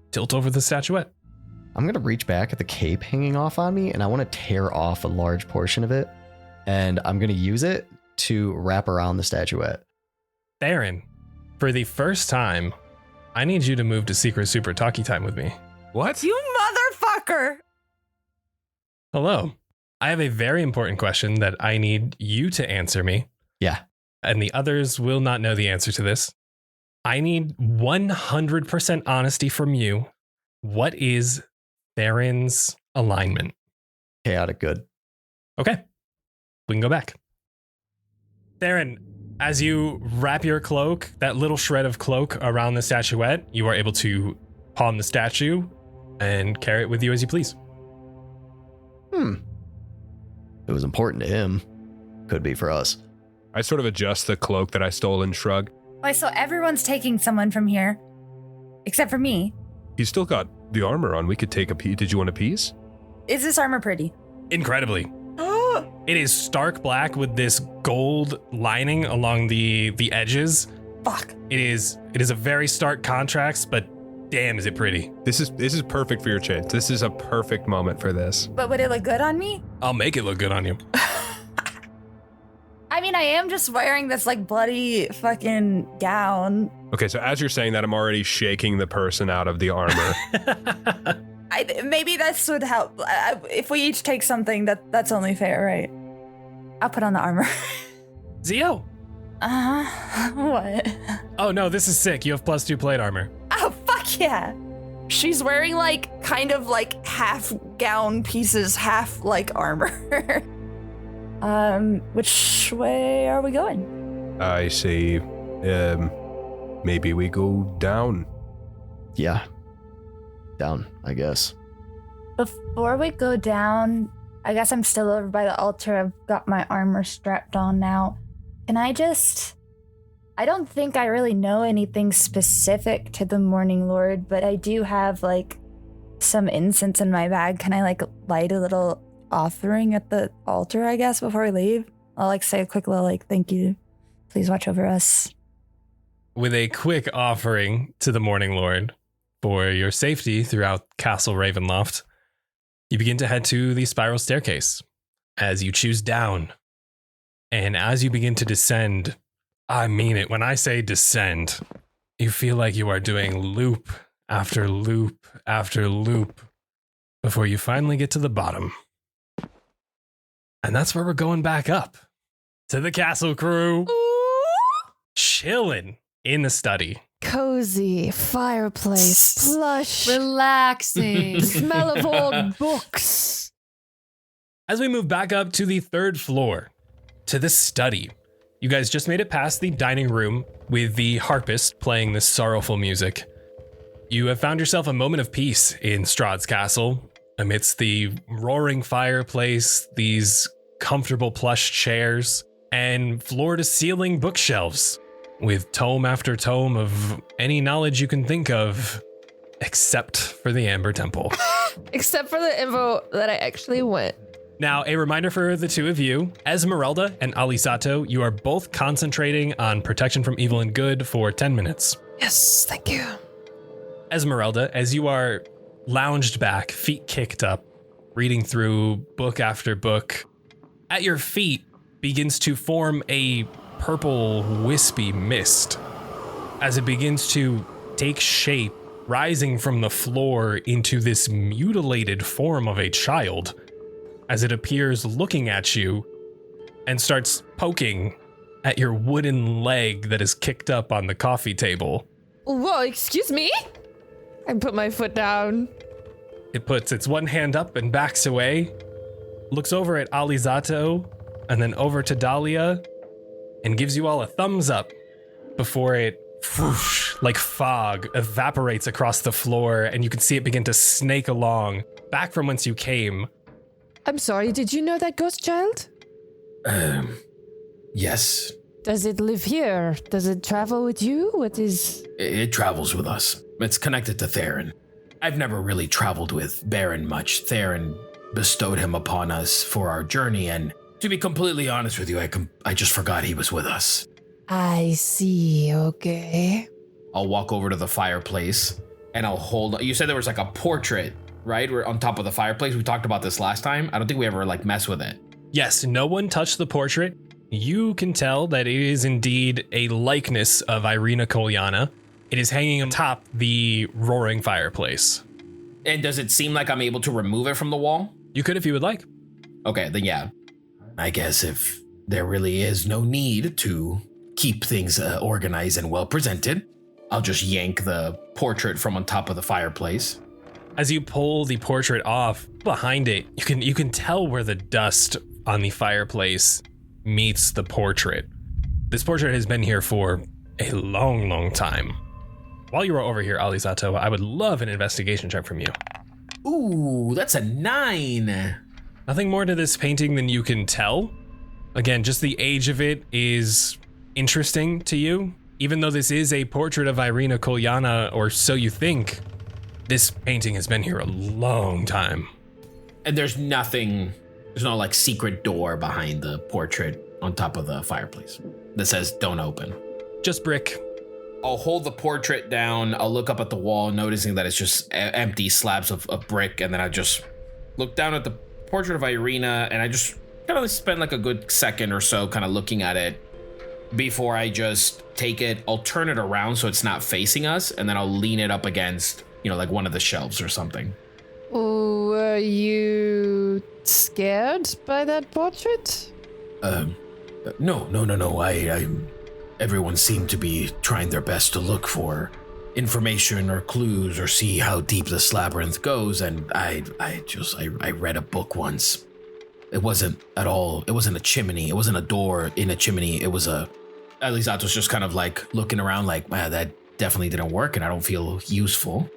[SPEAKER 3] tilt over the statuette.
[SPEAKER 4] I'm going to reach back at the cape hanging off on me, and I want to tear off a large portion of it, and I'm going to use it to wrap around the statuette.
[SPEAKER 3] Theren, for the first time, I need you to move to Secret Super Talkie Time with me.
[SPEAKER 5] What?
[SPEAKER 6] You motherfucker!
[SPEAKER 3] Hello. I have a very important question that I need you to answer me.
[SPEAKER 4] Yeah.
[SPEAKER 3] And the others will not know the answer to this. I need 100% honesty from you. What is Theren's alignment?
[SPEAKER 4] Chaotic good.
[SPEAKER 3] Okay. We can go back. Theren, as you wrap your cloak, that little shred of cloak around the statuette, you are able to palm the statue and carry it with you as you please.
[SPEAKER 4] It was important to him. Could be for us.
[SPEAKER 5] I sort of adjust the cloak that I stole and shrug.
[SPEAKER 6] Why, so everyone's taking someone from here, except for me.
[SPEAKER 5] He's still got the armor on. We could take a piece. Did you want a piece?
[SPEAKER 6] Is this armor pretty?
[SPEAKER 3] Incredibly. It is stark black with this gold lining along the edges.
[SPEAKER 6] Fuck.
[SPEAKER 3] It is a very stark contrast, but damn, is it pretty.
[SPEAKER 5] This is perfect for your chance. This is a perfect moment for this.
[SPEAKER 6] But would it look good on me?
[SPEAKER 3] I'll make it look good on you.
[SPEAKER 6] I mean, I am just wearing this like bloody fucking gown.
[SPEAKER 5] Okay, so as you're saying that, I'm already shaking the person out of the armor.
[SPEAKER 6] Maybe this would help. If we each take something, that's only fair, right? I'll put on the armor.
[SPEAKER 3] Zielle.
[SPEAKER 6] What?
[SPEAKER 3] Oh no, this is sick. You have +2 plate armor.
[SPEAKER 6] Oh, fuck yeah. She's wearing like kind of like half gown pieces, half like armor. Which way are we going?
[SPEAKER 5] I say, maybe we go down.
[SPEAKER 4] Yeah. Down, I guess.
[SPEAKER 6] Before we go down, I guess I'm still over by the altar. I've got my armor strapped on now. Can I don't think I really know anything specific to the Morning Lord, but I do have like some incense in my bag. Can I like light a little offering at the altar, I guess, before we leave? I'll like say a quick little like, thank you. Please watch over us.
[SPEAKER 3] With a quick offering to the Morning Lord for your safety throughout Castle Ravenloft, you begin to head to the spiral staircase as you choose down. And as you begin to descend, I mean it, when I say descend, you feel like you are doing loop after loop after loop before you finally get to the bottom. And that's where we're going back up to the castle crew. Chilling in the study.
[SPEAKER 9] Cozy, fireplace, plush,
[SPEAKER 8] Relaxing.
[SPEAKER 9] smell of old books.
[SPEAKER 3] As we move back up to the 3rd floor, to the study, you guys just made it past the dining room with the harpist playing this sorrowful music. You have found yourself a moment of peace in Strahd's castle, amidst the roaring fireplace, these comfortable plush chairs, and floor-to-ceiling bookshelves with tome after tome of any knowledge you can think of, except for the Amber Temple.
[SPEAKER 9] Except for the info that I actually went.
[SPEAKER 3] Now, a reminder for the two of you, Esmeralda and Alizzato, you are both concentrating on protection from evil and good for 10 minutes.
[SPEAKER 9] Yes, thank you.
[SPEAKER 3] Esmeralda, as you are lounged back, feet kicked up, reading through book after book, at your feet begins to form a purple wispy mist as it begins to take shape, rising from the floor into this mutilated form of a child as it appears looking at you and starts poking at your wooden leg that is kicked up on the coffee table.
[SPEAKER 9] Whoa, excuse me? I put my foot down.
[SPEAKER 3] It puts its one hand up and backs away, looks over at Alizzato and then over to Dahlia and gives you all a thumbs up before it, whoosh, like fog, evaporates across the floor and you can see it begin to snake along back from whence you came.
[SPEAKER 9] I'm sorry, did you know that ghost child?
[SPEAKER 7] Yes.
[SPEAKER 9] Does it live here? Does it travel with you? What is...
[SPEAKER 7] It travels with us. It's connected to Theren. I've never really traveled with Baron much. Theren bestowed him upon us for our journey, and to be completely honest with you, I just forgot he was with us.
[SPEAKER 9] I see, okay.
[SPEAKER 7] I'll walk over to the fireplace, and I'll hold... You said there was like a portrait, right? We're on top of the fireplace. We talked about this last time. I don't think we ever like mess with it.
[SPEAKER 3] Yes, no one touched the portrait. You can tell that it is indeed a likeness of Irina Kolyana. It is hanging atop the roaring fireplace.
[SPEAKER 7] And does it seem like I'm able to remove it from the wall?
[SPEAKER 3] You could if you would like.
[SPEAKER 7] Okay, then yeah. I guess if there really is no need to keep things organized and well presented, I'll just yank the portrait from on top of the fireplace.
[SPEAKER 3] As you pull the portrait off, behind it, you can tell where the dust on the fireplace meets the portrait. This portrait has been here for a long, long time. While you are over here, Alizzato, I would love an investigation check from you.
[SPEAKER 7] Ooh, that's a 9.
[SPEAKER 3] Nothing more to this painting than you can tell. Again, just the age of it is interesting to you. Even though this is a portrait of Irina Kolyana, or so you think, this painting has been here a long time.
[SPEAKER 7] And there's no like secret door behind the portrait on top of the fireplace that says don't open.
[SPEAKER 3] Just brick.
[SPEAKER 7] I'll hold the portrait down. I'll look up at the wall, noticing that it's just empty slabs of brick. And then I just look down at the portrait of Irina and I just kind of spend like a good second or so kind of looking at it before I just take it. I'll turn it around so it's not facing us, and then I'll lean it up against, like one of the shelves or something.
[SPEAKER 9] Were you scared by that portrait?
[SPEAKER 7] No. Everyone seemed to be trying their best to look for information or clues or see how deep this labyrinth goes, and I read a book once. It wasn't a chimney. It wasn't a door in a chimney. It was Alizzato just kind of like looking around like, man, that definitely didn't work and I don't feel useful.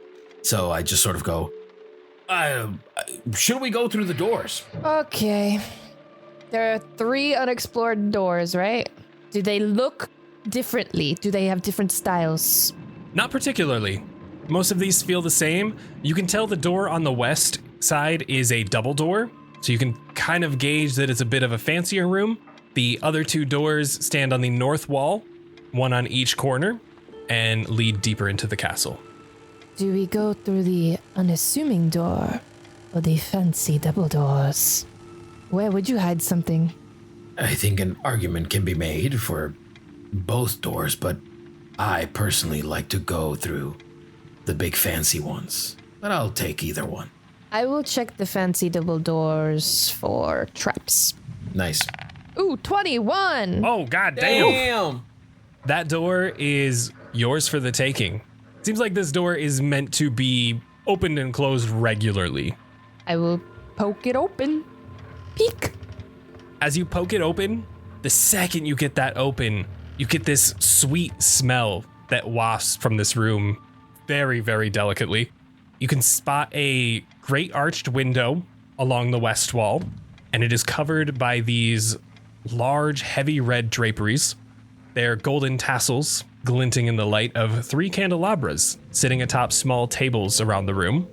[SPEAKER 7] So I just sort of go, should we go through the doors?
[SPEAKER 9] Okay. There are 3 unexplored doors, right? Do they look differently? Do they have different styles?
[SPEAKER 3] Not particularly. Most of these feel the same. You can tell the door on the west side is a double door, so you can kind of gauge that it's a bit of a fancier room. The other two doors stand on the north wall, one on each corner, and lead deeper into the castle.
[SPEAKER 9] Do we go through the unassuming door or the fancy double doors? Where would you hide something?
[SPEAKER 7] I think an argument can be made for both doors, but I personally like to go through the big fancy ones. But I'll take either one.
[SPEAKER 9] I will check the fancy double doors for traps.
[SPEAKER 7] Nice.
[SPEAKER 9] Ooh, 21!
[SPEAKER 3] Oh, god damn! That door is yours for the taking. Seems like this door is meant to be opened and closed regularly.
[SPEAKER 9] I will poke it open. Peek.
[SPEAKER 3] As you poke it open, the second you get that open, you get this sweet smell that wafts from this room very, very delicately. You can spot a great arched window along the west wall, and it is covered by these large, heavy red draperies. They're golden tassels glinting in the light of 3 candelabras sitting atop small tables around the room.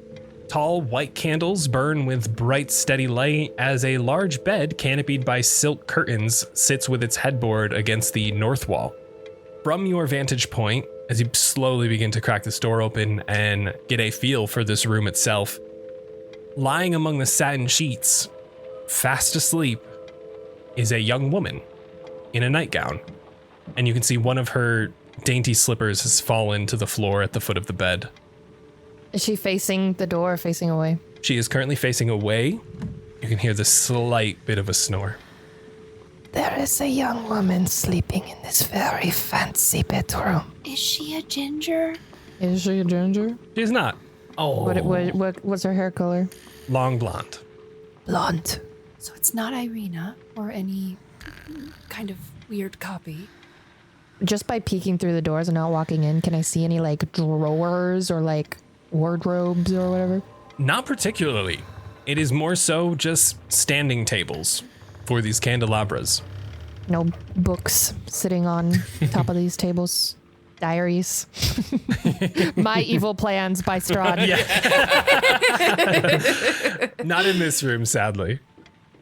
[SPEAKER 3] Tall white candles burn with bright, steady light as a large bed canopied by silk curtains sits with its headboard against the north wall. From your vantage point, as you slowly begin to crack this door open and get a feel for this room itself, lying among the satin sheets, fast asleep, is a young woman in a nightgown. And you can see one of her dainty slippers has fallen to the floor at the foot of the bed.
[SPEAKER 9] Is she facing the door or facing away?
[SPEAKER 3] She is currently facing away. You can hear the slight bit of a snore.
[SPEAKER 9] There is a young woman sleeping in this very fancy bedroom.
[SPEAKER 8] Is she a ginger?
[SPEAKER 9] Is she a ginger?
[SPEAKER 3] She is not.
[SPEAKER 7] Oh.
[SPEAKER 9] What's her hair color?
[SPEAKER 3] Long blonde.
[SPEAKER 9] Blonde.
[SPEAKER 8] So it's not Irina or any kind of weird copy.
[SPEAKER 9] Just by peeking through the doors and not walking in, can I see any like drawers or like wardrobes or whatever?
[SPEAKER 3] Not particularly. It is more so just standing tables for these candelabras.
[SPEAKER 9] No books sitting on top of these tables. Diaries. My Evil Plans by Strahd.
[SPEAKER 3] Not in this room, sadly.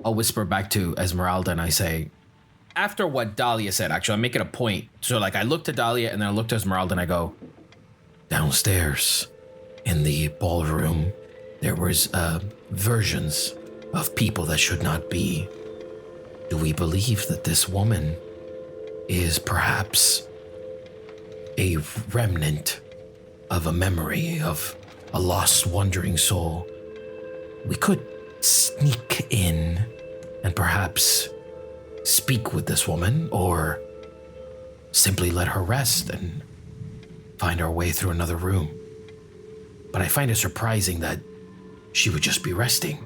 [SPEAKER 7] I'll whisper back to Esmeralda and I say, after what Dahlia said, actually, I'm making a point. So, like, I look to Dahlia and then I look to Esmeralda and I go, downstairs in the ballroom, there was versions of people that should not be. Do we believe that this woman is perhaps a remnant of a memory of a lost, wandering soul? We could sneak in and perhaps speak with this woman, or simply let her rest and find our way through another room. But I find it surprising that she would just be resting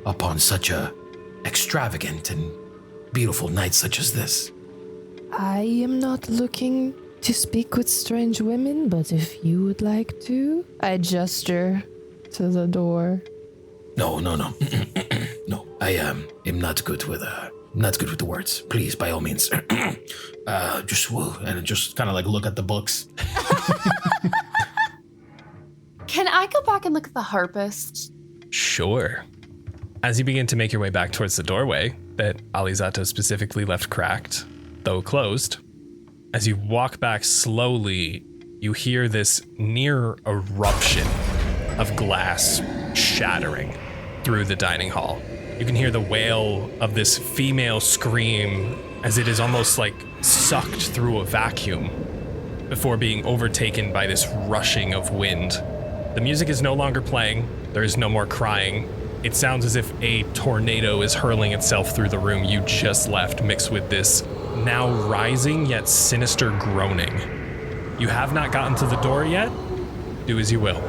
[SPEAKER 7] upon such a extravagant and beautiful night such as this.
[SPEAKER 9] I am not looking to speak with strange women, but if you would like to, I gesture to the door.
[SPEAKER 7] No. No, I am not good with the words. Please, by all means, just woo, and just kind of like look at the books.
[SPEAKER 8] Can I go back and look at the harpist?
[SPEAKER 3] Sure. As you begin to make your way back towards the doorway that Alizzato specifically left cracked, though closed, as you walk back slowly, you hear this near eruption of glass shattering through the dining hall. You can hear the wail of this female scream as it is almost like sucked through a vacuum before being overtaken by this rushing of wind. The music is no longer playing. There is no more crying. It sounds as if a tornado is hurling itself through the room you just left, mixed with this now rising yet sinister groaning. You have not gotten to the door yet. Do as you will.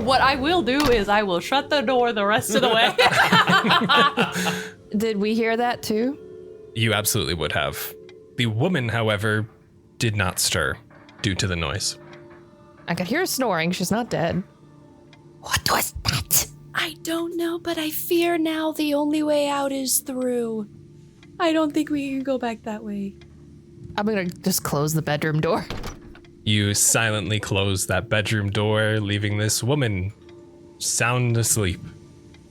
[SPEAKER 8] What I will do is I will shut the door the rest of the way.
[SPEAKER 9] Did we hear that too?
[SPEAKER 3] You absolutely would have. The woman, however, did not stir due to the noise.
[SPEAKER 9] I could hear her snoring. She's not dead.
[SPEAKER 8] What was that? I don't know, but I fear now the only way out is through. I don't think we can go back that way.
[SPEAKER 9] I'm gonna just close the bedroom door.
[SPEAKER 3] You silently close that bedroom door, leaving this woman sound asleep.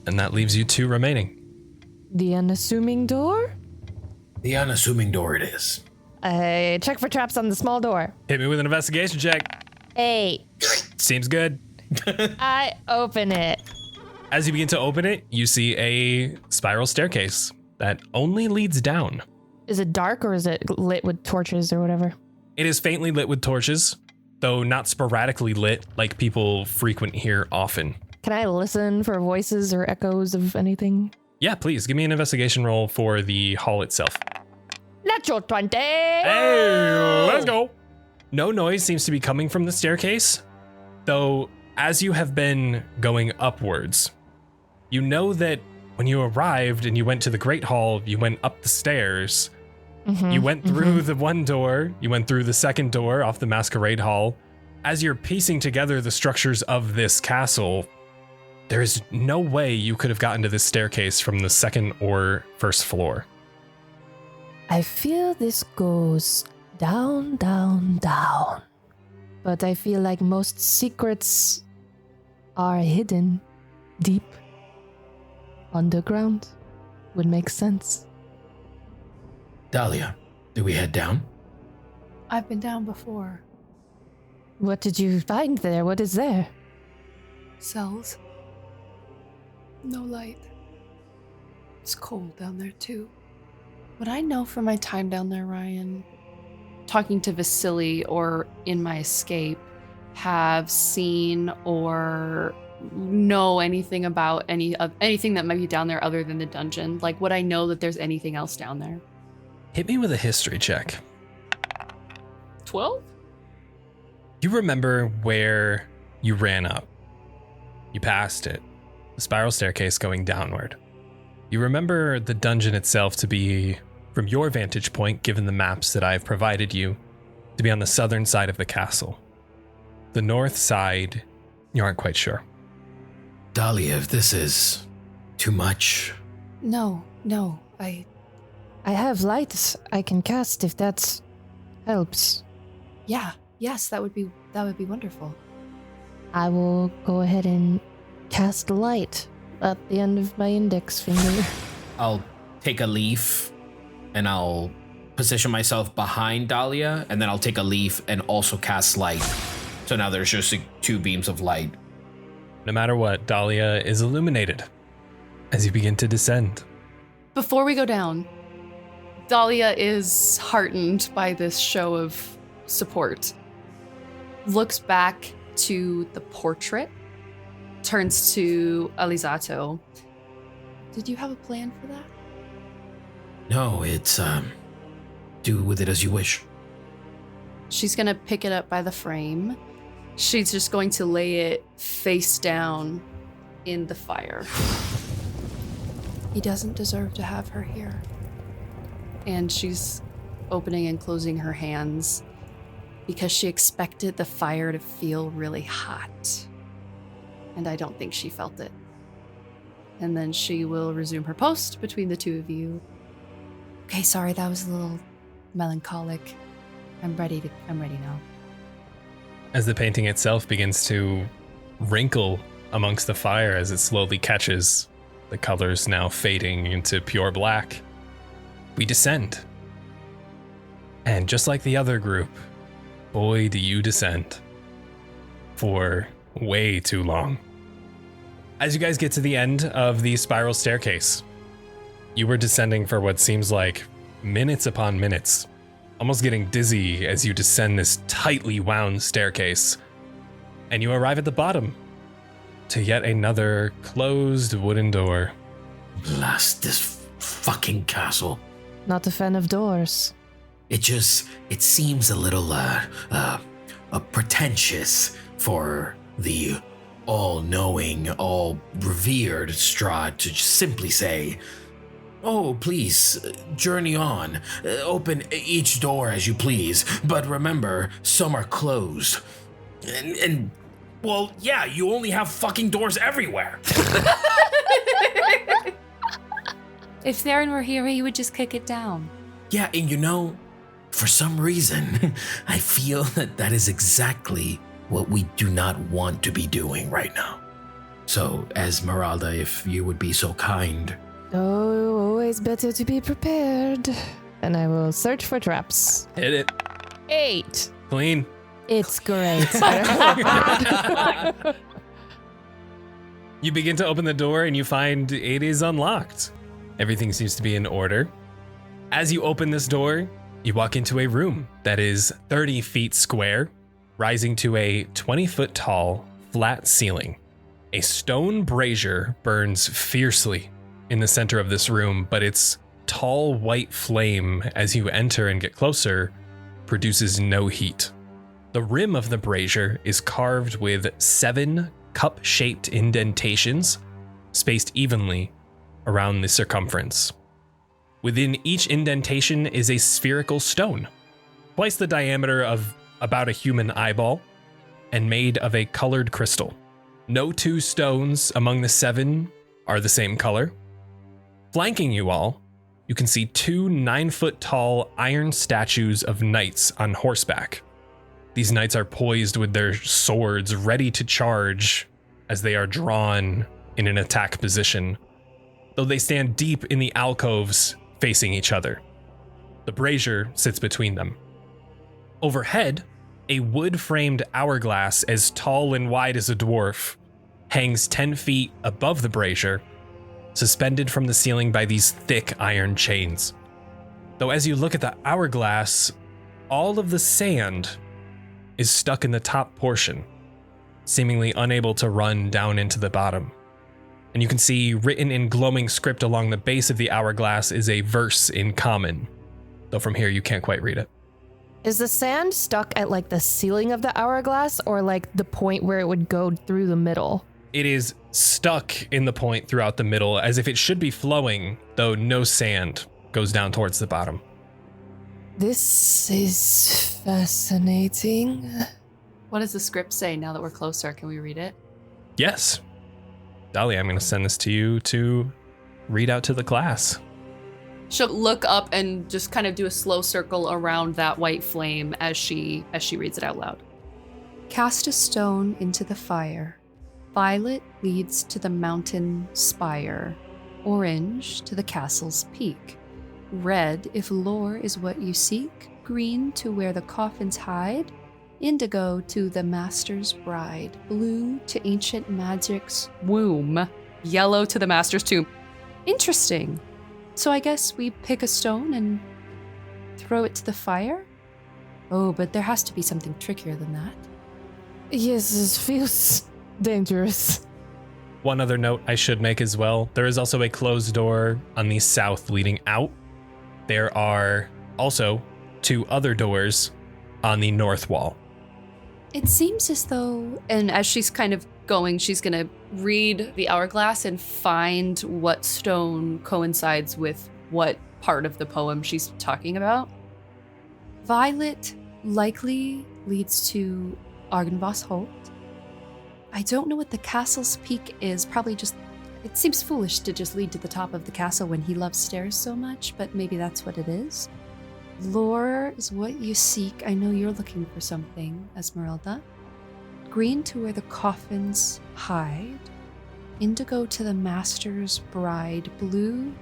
[SPEAKER 3] And that leaves you 2 remaining.
[SPEAKER 9] The unassuming door?
[SPEAKER 7] The unassuming door it is.
[SPEAKER 9] Check for traps on the small door.
[SPEAKER 3] Hit me with an investigation check.
[SPEAKER 9] 8.
[SPEAKER 3] Seems good.
[SPEAKER 9] I open it.
[SPEAKER 3] As you begin to open it, you see a spiral staircase that only leads down.
[SPEAKER 9] Is it dark or is it lit with torches or whatever?
[SPEAKER 3] It is faintly lit with torches, though not sporadically lit like people frequent here often.
[SPEAKER 9] Can I listen for voices or echoes of anything?
[SPEAKER 3] Yeah, please give me an investigation roll for the hall itself.
[SPEAKER 9] Natural 20!
[SPEAKER 3] Hey, let's go. No noise seems to be coming from the staircase, though as you have been going upwards, you know that when you arrived and you went to the Great Hall, you went up the stairs. You went through the one door, you went through the second door off the Masquerade Hall. As you're piecing together the structures of this castle, there is no way you could have gotten to this staircase from the second or first floor.
[SPEAKER 9] I feel this goes down, down, down. But I feel like most secrets are hidden deep underground. Would make sense.
[SPEAKER 7] Dahlia, do we head down?
[SPEAKER 8] I've been down before.
[SPEAKER 9] What did you find there? What is there?
[SPEAKER 8] Cells. No light. It's cold down there too. What I know from my time down there, Ryan, talking to Vasily or in my escape, have seen or know anything about anything that might be down there other than the dungeon? Like, would I know that there's anything else down there?
[SPEAKER 3] Hit me with a history check.
[SPEAKER 8] 12?
[SPEAKER 3] You remember where you ran up. You passed it. The spiral staircase going downward. You remember the dungeon itself to be, from your vantage point, given the maps that I've provided you, to be on the southern side of the castle. The north side, you aren't quite sure.
[SPEAKER 7] Dahlia, if this is too much.
[SPEAKER 8] No.
[SPEAKER 9] I have lights I can cast if that helps.
[SPEAKER 8] Yes, that would be wonderful.
[SPEAKER 9] I will go ahead and cast light at the end of my index finger.
[SPEAKER 7] I'll take a leaf and I'll position myself behind Dahlia, and then I'll take a leaf and also cast light. So now there's just 2 beams of light.
[SPEAKER 3] No matter what, Dahlia is illuminated as you begin to descend.
[SPEAKER 8] Before we go down, Dahlia is heartened by this show of support. Looks back to the portrait, turns to Alizzato. Did you have a plan for that?
[SPEAKER 7] No, it's, do with it as you wish.
[SPEAKER 8] She's gonna pick it up by the frame. She's just going to lay it face down in the fire. He doesn't deserve to have her here. And she's opening and closing her hands because she expected the fire to feel really hot. And I don't think she felt it. And then she will resume her post between the 2 of you. Okay, sorry, that was a little melancholic. I'm ready now.
[SPEAKER 3] As the painting itself begins to wrinkle amongst the fire as it slowly catches, the colors now fading into pure black, we descend. And just like the other group, boy, do you descend. For way too long. As you guys get to the end of the spiral staircase, you were descending for what seems like minutes upon minutes, almost getting dizzy as you descend this tightly wound staircase, and you arrive at the bottom to yet another closed wooden door.
[SPEAKER 7] Blast this fucking castle.
[SPEAKER 9] Not a fan of doors.
[SPEAKER 7] It seems a little, pretentious for the all-knowing, all-revered Strahd to just simply say, "Oh, please, journey on. Open each door as you please, but remember, some are closed." And well, yeah, you only have fucking doors everywhere.
[SPEAKER 8] If Theren were here, he would just kick it down.
[SPEAKER 7] Yeah, and for some reason, I feel that is exactly what we do not want to be doing right now. So, Esmeralda, if you would be so kind.
[SPEAKER 9] Oh, always better to be prepared. And I will search for traps.
[SPEAKER 3] Hit it.
[SPEAKER 9] 8.
[SPEAKER 3] Clean.
[SPEAKER 9] It's great.
[SPEAKER 3] You begin to open the door and you find it is unlocked. Everything seems to be in order. As you open this door, you walk into a room that is 30 feet square, rising to a 20-foot tall, flat ceiling. A stone brazier burns fiercely in the center of this room, but its tall white flame, as you enter and get closer, produces no heat. The rim of the brazier is carved with 7 cup-shaped indentations, spaced evenly around the circumference. Within each indentation is a spherical stone, twice the diameter of about a human eyeball, and made of a colored crystal. No 2 stones among the 7 are the same color. Flanking you all, you can see 2 9-foot tall iron statues of knights on horseback. These knights are poised with their swords ready to charge as they are drawn in an attack position, though they stand deep in the alcoves facing each other. The brazier sits between them. Overhead, a wood-framed hourglass as tall and wide as a dwarf hangs 10 feet above the brazier, suspended from the ceiling by these thick iron chains. Though as you look at the hourglass, all of the sand is stuck in the top portion, seemingly unable to run down into the bottom. And you can see written in glowing script along the base of the hourglass is a verse in common, though from here you can't quite read it.
[SPEAKER 9] Is the sand stuck at like the ceiling of the hourglass or like the point where it would go through the middle?
[SPEAKER 3] It is stuck in the point throughout the middle, as if it should be flowing, though no sand goes down towards the bottom.
[SPEAKER 9] This is fascinating.
[SPEAKER 8] What does the script say now that we're closer? Can we read it?
[SPEAKER 3] Yes. Dahlia, I'm going to send this to you to read out to the class.
[SPEAKER 8] She'll look up and just kind of do a slow circle around that white flame as she reads it out loud. Cast a stone into the fire. Violet leads to the mountain spire. Orange to the castle's peak. Red if lore is what you seek. Green to where the coffins hide. Indigo to the master's bride. Blue to ancient magic's womb. Yellow to the master's tomb. Interesting. So I guess we pick a stone and throw it to the fire? Oh, but there has to be something trickier than that.
[SPEAKER 9] Yes, this feels dangerous.
[SPEAKER 3] One other note I should make as well. There is also a closed door on the south leading out. There are also 2 other doors on the north wall.
[SPEAKER 8] It seems as though, and as she's kind of going, she's going to read the hourglass and find what stone coincides with what part of the poem she's talking about. Violet likely leads to Argynvoss Holt. I don't know what the castle's peak is, probably just, it seems foolish to just lead to the top of the castle when he loves stairs so much, but maybe that's what it is. Lore is what you seek. I know you're looking for something, Esmeralda. Green to where the coffins hide. Indigo to the master's bride. Blue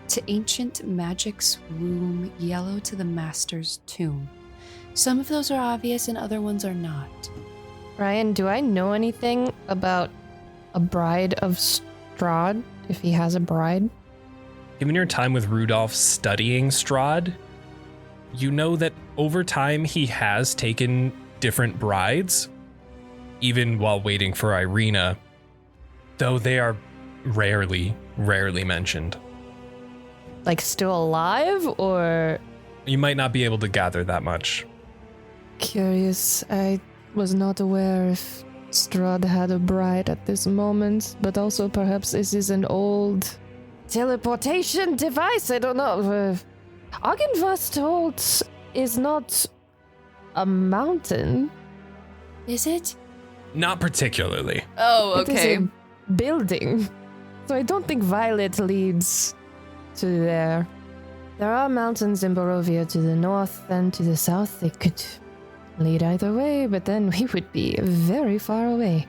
[SPEAKER 8] to ancient magic's womb. Yellow to the master's tomb. Some of those are obvious and other ones are not.
[SPEAKER 9] Ryan, do I know anything about a bride of Strahd, if he has a bride?
[SPEAKER 3] Given your time with Rudolph studying Strahd, you know that over time he has taken different brides, even while waiting for Irina, though they are rarely mentioned.
[SPEAKER 9] Like still alive, or?
[SPEAKER 3] You might not be able to gather that much.
[SPEAKER 9] Curious. I was not aware if Strahd had a bride at this moment, but also perhaps this is an old teleportation device. I don't know. Argynvoss Holt is not a mountain.
[SPEAKER 8] Is it?
[SPEAKER 3] Not particularly.
[SPEAKER 8] Oh,
[SPEAKER 9] It is
[SPEAKER 8] okay.
[SPEAKER 9] a building. So I don't think Violet leads to there. There are mountains in Barovia to the north and to the south. They could lead either way, but then we would be very far away.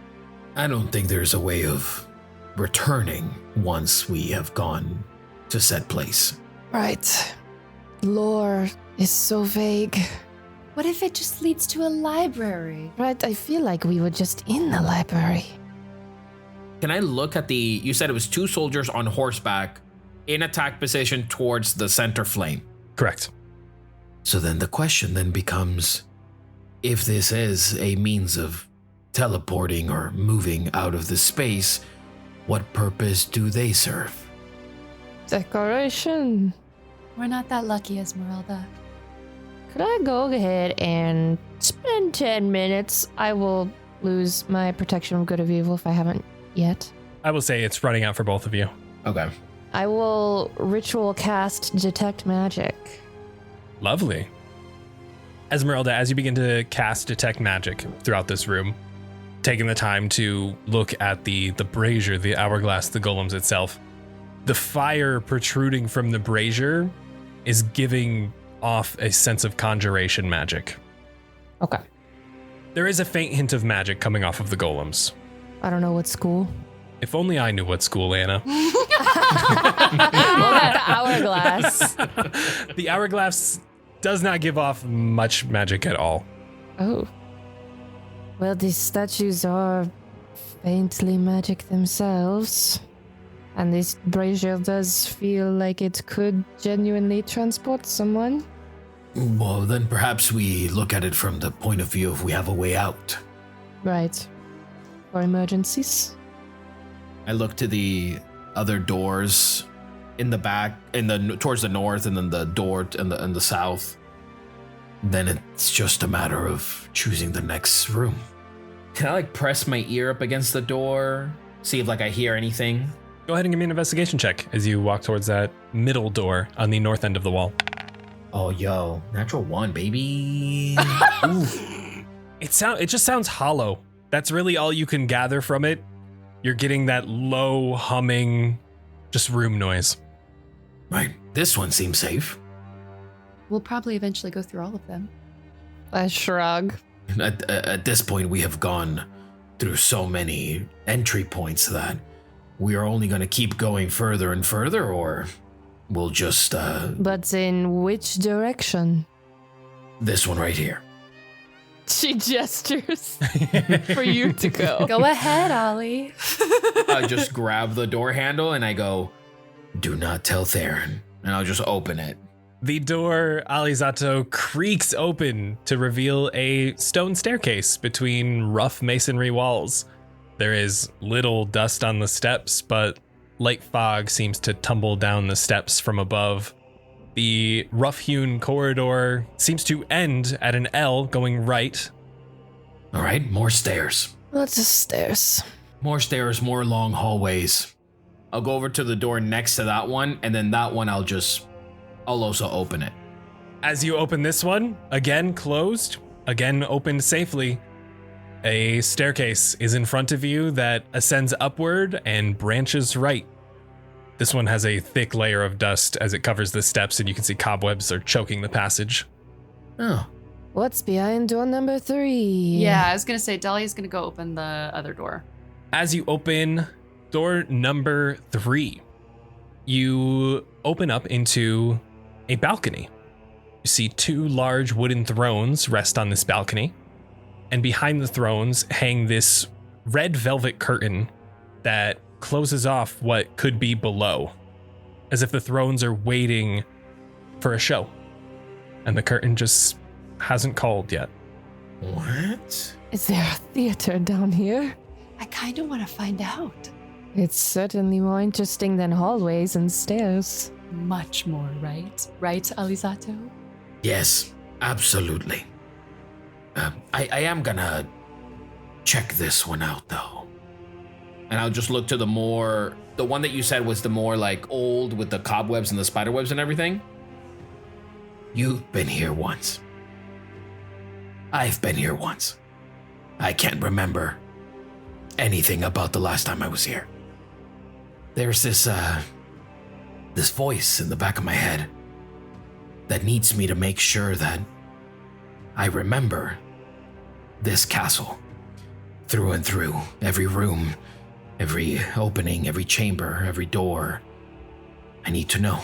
[SPEAKER 7] I don't think there's a way of returning once we have gone to said place.
[SPEAKER 9] Right. Lore is so vague.
[SPEAKER 8] What if it just leads to a library?
[SPEAKER 9] Right, I feel like we were just in the library.
[SPEAKER 7] Can I look at you said it was 2 soldiers on horseback in attack position towards the center flame.
[SPEAKER 3] Correct.
[SPEAKER 7] So then the question then becomes, if this is a means of teleporting or moving out of the space, what purpose do they serve?
[SPEAKER 9] Decoration.
[SPEAKER 8] We're not that lucky, Esmeralda.
[SPEAKER 9] Could I go ahead and spend 10 minutes? I will lose my protection of good of evil if I haven't yet.
[SPEAKER 3] I will say it's running out for both of you.
[SPEAKER 7] Okay.
[SPEAKER 9] I will ritual cast Detect Magic.
[SPEAKER 3] Lovely. Esmeralda, as you begin to cast Detect Magic throughout this room, taking the time to look at the brazier, the hourglass, the golems itself, the fire protruding from the brazier is giving off a sense of conjuration magic.
[SPEAKER 9] Okay.
[SPEAKER 3] There is a faint hint of magic coming off of the golems.
[SPEAKER 9] I don't know what school.
[SPEAKER 3] If only I knew what school, Anna.
[SPEAKER 9] Well, that's the hourglass.
[SPEAKER 3] The hourglass does not give off much magic at all.
[SPEAKER 9] Oh. Well, these statues are faintly magic themselves. And this brazier does feel like it could genuinely transport someone.
[SPEAKER 7] Well, then perhaps we look at it from the point of view if we have a way out.
[SPEAKER 9] Right. For emergencies.
[SPEAKER 7] I look to the other doors in the back, towards the north, and then the door in the south. Then it's just a matter of choosing the next room. Can I press my ear up against the door, see if I hear anything?
[SPEAKER 3] Go ahead and give me an investigation check as you walk towards that middle door on the north end of the wall.
[SPEAKER 7] Oh, yo, natural 1, baby. Ooh.
[SPEAKER 3] It just sounds hollow. That's really all you can gather from it. You're getting that low humming, just room noise.
[SPEAKER 7] Right, this one seems safe.
[SPEAKER 8] We'll probably eventually go through all of them.
[SPEAKER 9] I shrug.
[SPEAKER 7] At this point, we have gone through so many entry points that we are only going to keep going further and further, or we'll just...
[SPEAKER 9] But in which direction?
[SPEAKER 7] This one right here.
[SPEAKER 9] She gestures for you to go.
[SPEAKER 8] Go ahead, Ollie.
[SPEAKER 7] I just grab the door handle and I go, "Do not tell Theren," and I'll just open it.
[SPEAKER 3] The door, Alizzato, creaks open to reveal a stone staircase between rough masonry walls. There is little dust on the steps, but light fog seems to tumble down the steps from above. The rough-hewn corridor seems to end at an L going right.
[SPEAKER 7] All right, more stairs.
[SPEAKER 9] Lots of stairs.
[SPEAKER 7] More stairs, more long hallways. I'll go over to the door next to that one, and then that one I'll also open it.
[SPEAKER 3] As you open this one, again closed, again opened safely, a staircase is in front of you that ascends upward and branches right. This one has a thick layer of dust as it covers the steps, and you can see cobwebs are choking the passage.
[SPEAKER 7] Oh.
[SPEAKER 9] What's behind door number 3?
[SPEAKER 8] Yeah, I was going to say Dahlia's going to go open the other door.
[SPEAKER 3] As you open door number 3, you open up into a balcony. You see 2 large wooden thrones rest on this balcony, and behind the thrones hang this red velvet curtain that closes off what could be below, as if the thrones are waiting for a show, and the curtain just hasn't called yet.
[SPEAKER 7] What?
[SPEAKER 9] Is there a theater down here?
[SPEAKER 8] I kind of want to find out.
[SPEAKER 9] It's certainly more interesting than hallways and stairs.
[SPEAKER 8] Much more, right? Right, Alizzato?
[SPEAKER 7] Yes, absolutely. I am gonna check this one out, though. And I'll just look to the one that you said was the more old with the cobwebs and the spiderwebs and everything. You've been here once. I've been here once. I can't remember anything about the last time I was here. There's this this voice in the back of my head that needs me to make sure that I remember this castle through and through, every room, every opening, every chamber, every door. I need to know.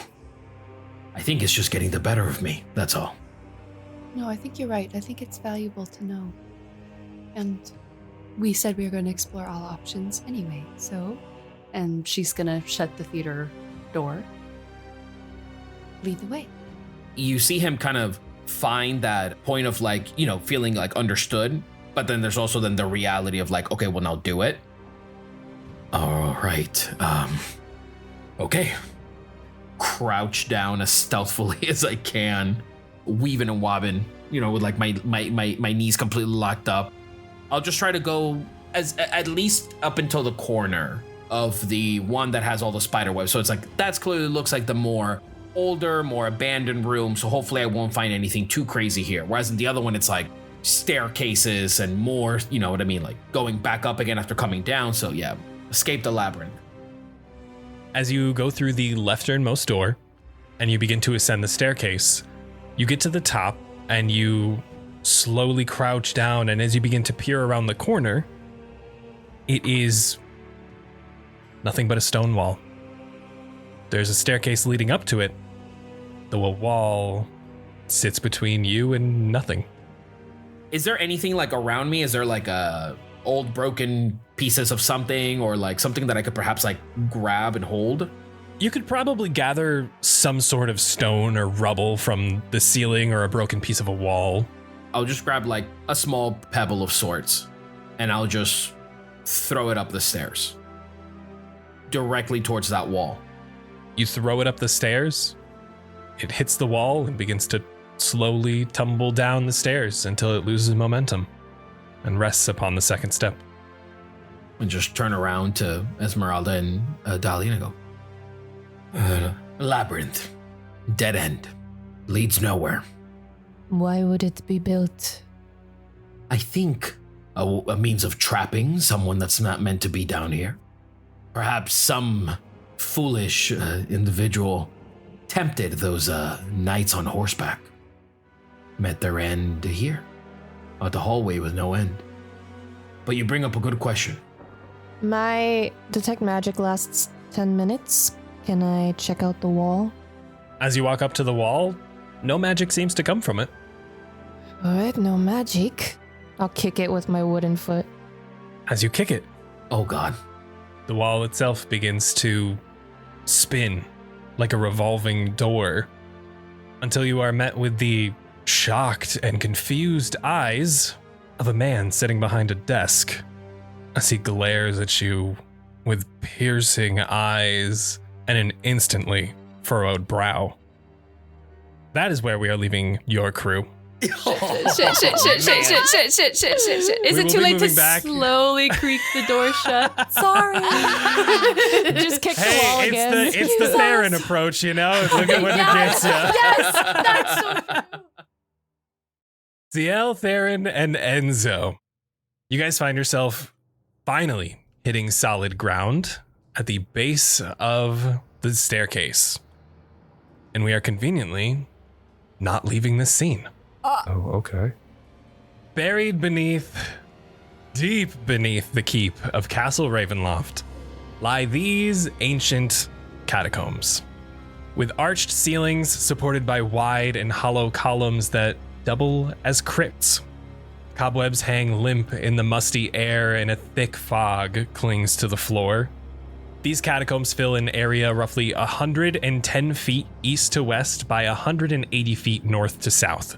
[SPEAKER 7] I think it's just getting the better of me, that's all.
[SPEAKER 8] No, I think you're right. I think it's valuable to know. And we said we were going to explore all options anyway, so... And she's going to shut the theater door. Lead the way.
[SPEAKER 7] You see him kind of find that point of like, you know, feeling like understood, but then there's also then the reality of like, okay, well now do it. All right. Okay. Crouch down as stealthily as I can, weaving and wobbing, you know, with like my knees completely locked up. I'll just try to go as at least up until the corner of the one that has all the spider webs. So it's like, that's clearly looks like the more older, more abandoned room. So hopefully I won't find anything too crazy here. Whereas in the other one, it's like staircases and more, you know what I mean? Like going back up again after coming down. So yeah, escape the labyrinth.
[SPEAKER 3] As you go through the lefternmost door and you begin to ascend the staircase, you get to the top and you slowly crouch down. And as you begin to peer around the corner, it is nothing but a stone wall. There's a staircase leading up to it, though a wall sits between you and nothing.
[SPEAKER 7] Is there anything like around me? Is there like a old broken pieces of something or like something that I could perhaps like grab and hold?
[SPEAKER 3] You could probably gather some sort of stone or rubble from the ceiling or a broken piece of a wall.
[SPEAKER 7] I'll just grab like a small pebble of sorts and I'll just throw it up the stairs directly towards that wall.
[SPEAKER 3] You throw it up the stairs, it hits the wall and begins to slowly tumble down the stairs until it loses momentum and rests upon the second step.
[SPEAKER 7] And just turn around to Esmeralda and Dahlia and go, labyrinth, dead end, leads nowhere.
[SPEAKER 9] Why would it be built?
[SPEAKER 7] I think a means of trapping someone that's not meant to be down here. Perhaps some foolish individual tempted those knights on horseback. Met their end here, out the hallway with no end. But you bring up a good question.
[SPEAKER 9] My detect magic lasts 10 minutes. Can I check out the wall?
[SPEAKER 3] As you walk up to the wall, no magic seems to come from it.
[SPEAKER 9] Alright, no magic. I'll kick it with my wooden foot.
[SPEAKER 3] As you kick it,
[SPEAKER 7] oh god,
[SPEAKER 3] the wall itself begins to spin like a revolving door until you are met with the shocked and confused eyes of a man sitting behind a desk as he glares at you with piercing eyes and an instantly furrowed brow. That is where we are leaving your crew.
[SPEAKER 8] Shit. Is it too late to slowly creak the door shut? Sorry.
[SPEAKER 9] Just kick the wall again.
[SPEAKER 3] It's the Theren approach, you know? Look at what it gets you.
[SPEAKER 8] Yes, that's so
[SPEAKER 3] Zielle, Theren, and Enzo. You guys find yourself finally hitting solid ground at the base of the staircase. And we are conveniently not leaving this scene.
[SPEAKER 5] Oh, okay.
[SPEAKER 3] Buried deep beneath the keep of Castle Ravenloft, lie these ancient catacombs. With arched ceilings supported by wide and hollow columns that double as crypts. Cobwebs hang limp in the musty air and a thick fog clings to the floor. These catacombs fill an area roughly 110 feet east to west by 180 feet north to south.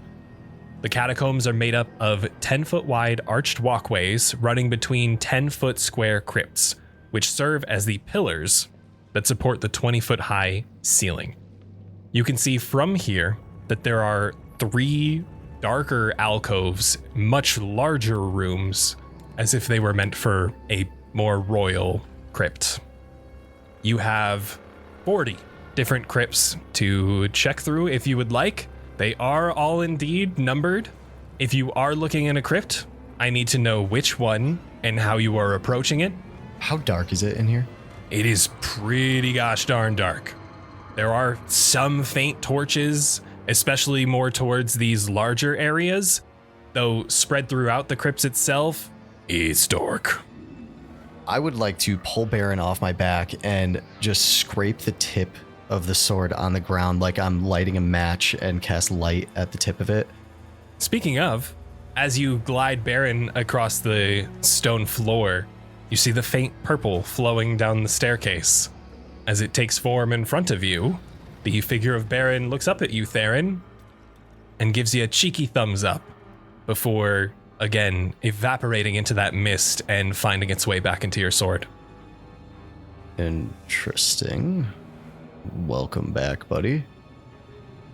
[SPEAKER 3] The catacombs are made up of 10-foot wide arched walkways running between 10-foot square crypts, which serve as the pillars that support the 20-foot high ceiling. You can see from here that there are 3 darker alcoves, much larger rooms, as if they were meant for a more royal crypt. You have 40 different crypts to check through if you would like. They are all indeed numbered. If you are looking in a crypt, I need to know which one and how you are approaching it.
[SPEAKER 4] How dark is it in here?
[SPEAKER 3] It is pretty gosh darn dark. There are some faint torches, especially more towards these larger areas, though spread throughout the crypt itself, it's dark.
[SPEAKER 4] I would like to pull Baron off my back and just scrape the tip of the sword on the ground like I'm lighting a match and cast light at the tip of it.
[SPEAKER 3] Speaking of, as you glide Baron across the stone floor, you see the faint purple flowing down the staircase. As it takes form in front of you, the figure of Baron looks up at you, Theren, and gives you a cheeky thumbs up before, again, evaporating into that mist and finding its way back into your sword.
[SPEAKER 4] Interesting. Welcome back, buddy.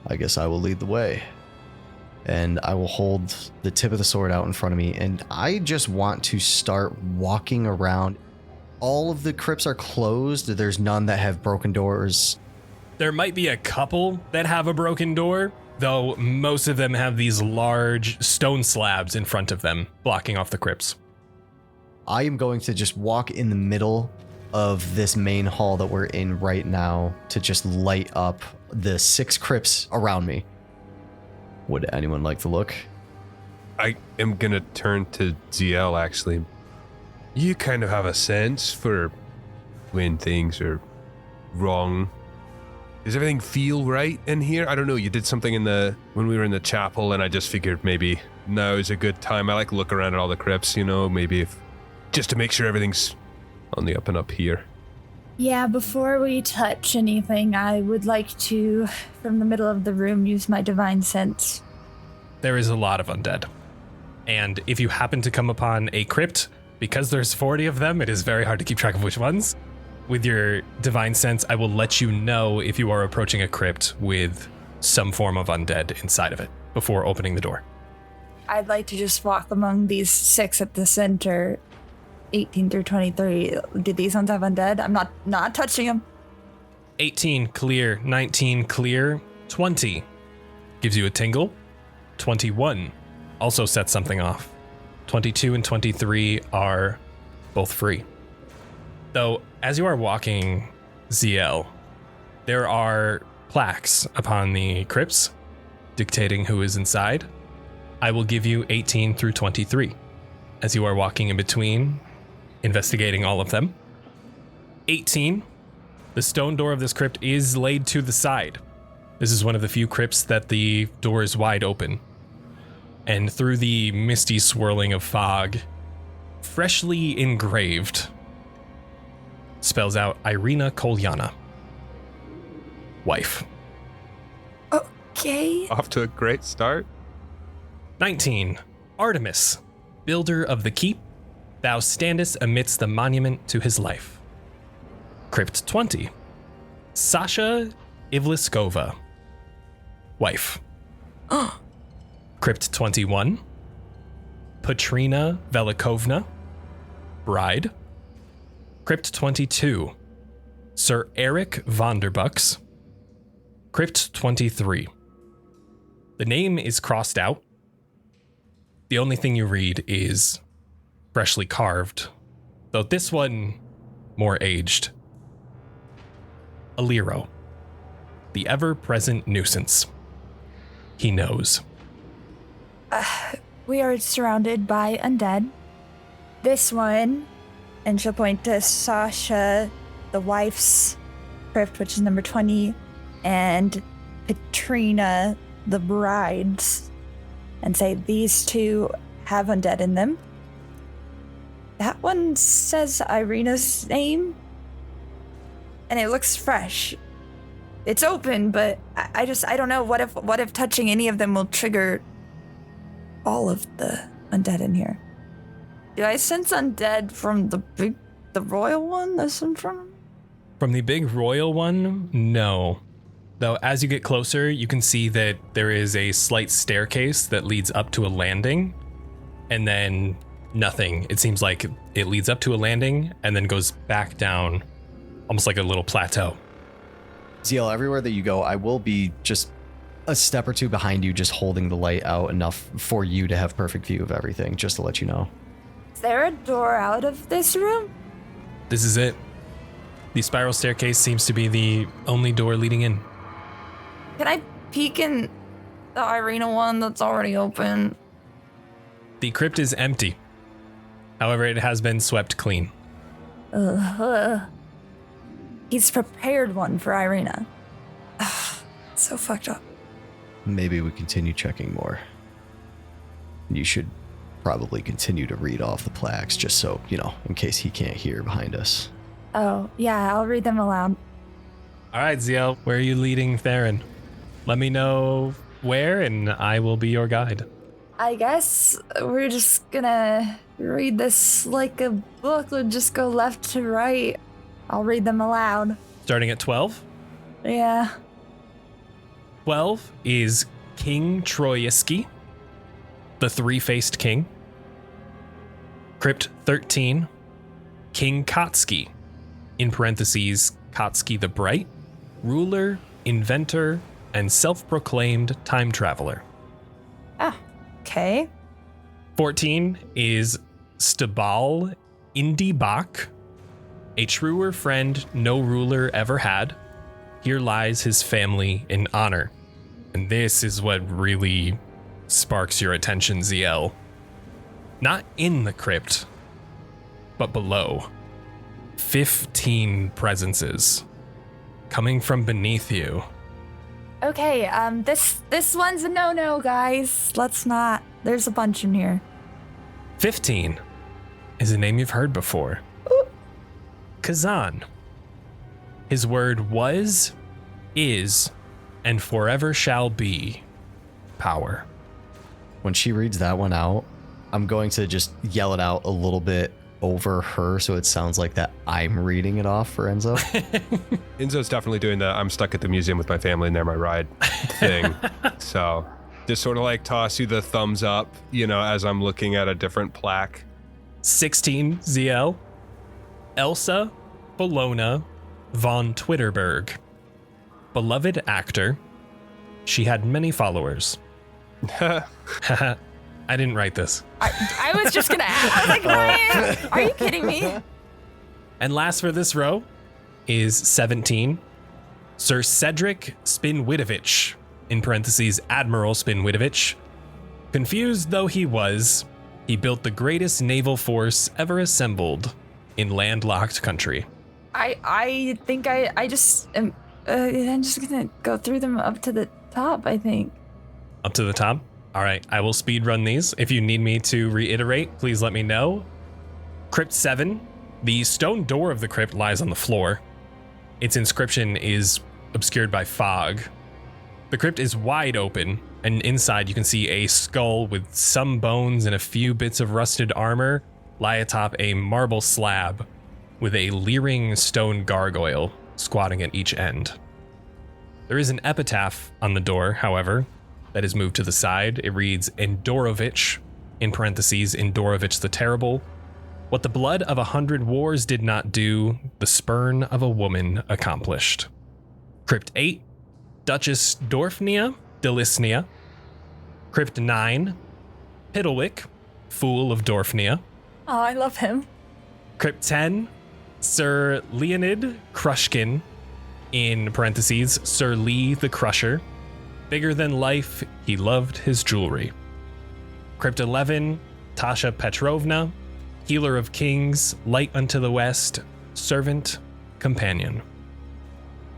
[SPEAKER 4] I guess I will lead the way. And I will hold the tip of the sword out in front of me, and I just want to start walking around. All of the crypts are closed. There's none that have broken doors.
[SPEAKER 3] There might be a couple that have a broken door, though most of them have these large stone slabs in front of them, blocking off the crypts.
[SPEAKER 4] I am going to just walk in the middle of this main hall that we're in right now to just light up the 6 crypts around me. Would anyone like to look?
[SPEAKER 5] I am going to turn to Zielle, actually. You kind of have a sense for when things are wrong. Does everything feel right in here? I don't know. You did something when we were in the chapel, and I just figured maybe now is a good time. I like look around at all the crypts, maybe just to make sure everything's on the up and up here.
[SPEAKER 6] Yeah, before we touch anything, I would like to, from the middle of the room, use my divine sense.
[SPEAKER 3] There is a lot of undead. And if you happen to come upon a crypt, because there's 40 of them, it is very hard to keep track of which ones. With your divine sense, I will let you know if you are approaching a crypt with some form of undead inside of it before opening the door.
[SPEAKER 6] I'd like to just walk among these 6 at the center, 18 through 23. Do these ones have undead? I'm not touching them.
[SPEAKER 3] 18 clear, 19 clear, 20 gives you a tingle. 21 also sets something off. 22 and 23 are both free. Though, as you are walking, Zielle, there are plaques upon the crypts dictating who is inside. I will give you 18 through 23 as you are walking in between, investigating all of them. 18, the stone door of this crypt is laid to the side. This is one of the few crypts that the door is wide open. And through the misty swirling of fog, freshly engraved, spells out Irina Kolyana, wife.
[SPEAKER 6] Okay.
[SPEAKER 5] Off to a great start.
[SPEAKER 3] 19, Artemis, builder of the keep, thou standest amidst the monument to his life. Crypt 20, Sasha Ivliskova, wife. Crypt 21, Petrina Velikovna, bride. Crypt 22, Sir Eric Vonderbucks. Crypt 23. The name is crossed out. The only thing you read is freshly carved, though this one more aged. Aliro, the ever-present nuisance. He knows.
[SPEAKER 6] We are surrounded by undead. This one, and she'll point to Sasha, the wife's crypt, which is number 20, and Petrina, the bride's, and say these 2 have undead in them. That one says Irina's name, and it looks fresh. It's open, but I don't know. What if touching any of them will trigger all of the undead in here? Do I sense undead from the royal one that's in front of me?
[SPEAKER 3] From the big royal one, no. Though as you get closer, you can see that there is a slight staircase that leads up to a landing, and then nothing. It seems like it leads up to a landing and then goes back down, almost like a little plateau.
[SPEAKER 4] Zielle, everywhere that you go, I will be just a step or 2 behind you, just holding the light out enough for you to have perfect view of everything, just to let you know.
[SPEAKER 6] Is there a door out of this room?
[SPEAKER 3] This is it. The spiral staircase seems to be the only door leading in.
[SPEAKER 6] Can I peek in the arena one that's already open?
[SPEAKER 3] The crypt is empty. However, it has been swept clean.
[SPEAKER 6] He's prepared one for Irina. So fucked up.
[SPEAKER 4] Maybe we continue checking more. You should probably continue to read off the plaques just so, in case he can't hear behind us.
[SPEAKER 6] Oh, yeah, I'll read them aloud.
[SPEAKER 3] All right, Zielle, where are you leading Theren? Let me know where, and I will be your guide.
[SPEAKER 6] I guess we're just gonna read this like a book. We'll just go left to right. I'll read them aloud.
[SPEAKER 3] Starting at 12?
[SPEAKER 6] Yeah.
[SPEAKER 3] 12 is King Troyski, the three-faced king. Crypt 13, King Kotsky, in parentheses, Kotsky the Bright, ruler, inventor, and self-proclaimed time traveler.
[SPEAKER 6] Okay.
[SPEAKER 3] 14 is Stabal Indibach, a truer friend no ruler ever had. Here lies his family in honor. And this is what really sparks your attention, Zielle. Not in the crypt, but below. 15 presences coming from beneath you.
[SPEAKER 6] Okay, this one's a no-no, guys. Let's not. There's a bunch in here.
[SPEAKER 3] 15 is a name you've heard before. Kazan. His word was, is, and forever shall be power.
[SPEAKER 4] When she reads that one out, I'm going to just yell it out a little bit over her so it sounds like that I'm reading it off for Enzo.
[SPEAKER 5] Enzo's definitely doing the I'm stuck at the museum with my family and they're my ride thing. So just sort of like toss you the thumbs up, as I'm looking at a different plaque.
[SPEAKER 3] 16, Zielle. Elsa Bologna von Twitterberg. Beloved actor. She had many followers. I didn't write this.
[SPEAKER 6] I was just gonna ask. I was like, Ryan, are you kidding me?
[SPEAKER 3] And last for this row is 17, Sir Cedric Spinwidovich, in parentheses, Admiral Spinwidovich. Confused though he was, he built the greatest naval force ever assembled in landlocked country.
[SPEAKER 6] I think I just am. I'm just gonna go through them up to the top, I think.
[SPEAKER 3] Up to the top? All right, I will speed run these. If you need me to reiterate, please let me know. Crypt 7. The stone door of the crypt lies on the floor. Its inscription is obscured by fog. The crypt is wide open, and inside you can see a skull with some bones and a few bits of rusted armor lie atop a marble slab with a leering stone gargoyle squatting at each end. There is an epitaph on the door, however, that is moved to the side. It reads, Endorovich, in parentheses, Endorovich the Terrible. What the blood of 100 wars did not do, the spurn of a woman accomplished. Crypt 8, Duchess Dorfnia Delisnia. Crypt 9, Piddlewick, Fool of Dorfnia.
[SPEAKER 6] Oh, I love him.
[SPEAKER 3] Crypt 10, Sir Leonid Krushkin, in parentheses, Sir Lee the Crusher. Bigger than life, he loved his jewelry. Crypt 11, Tasha Petrovna, Healer of Kings, Light unto the West, Servant, Companion.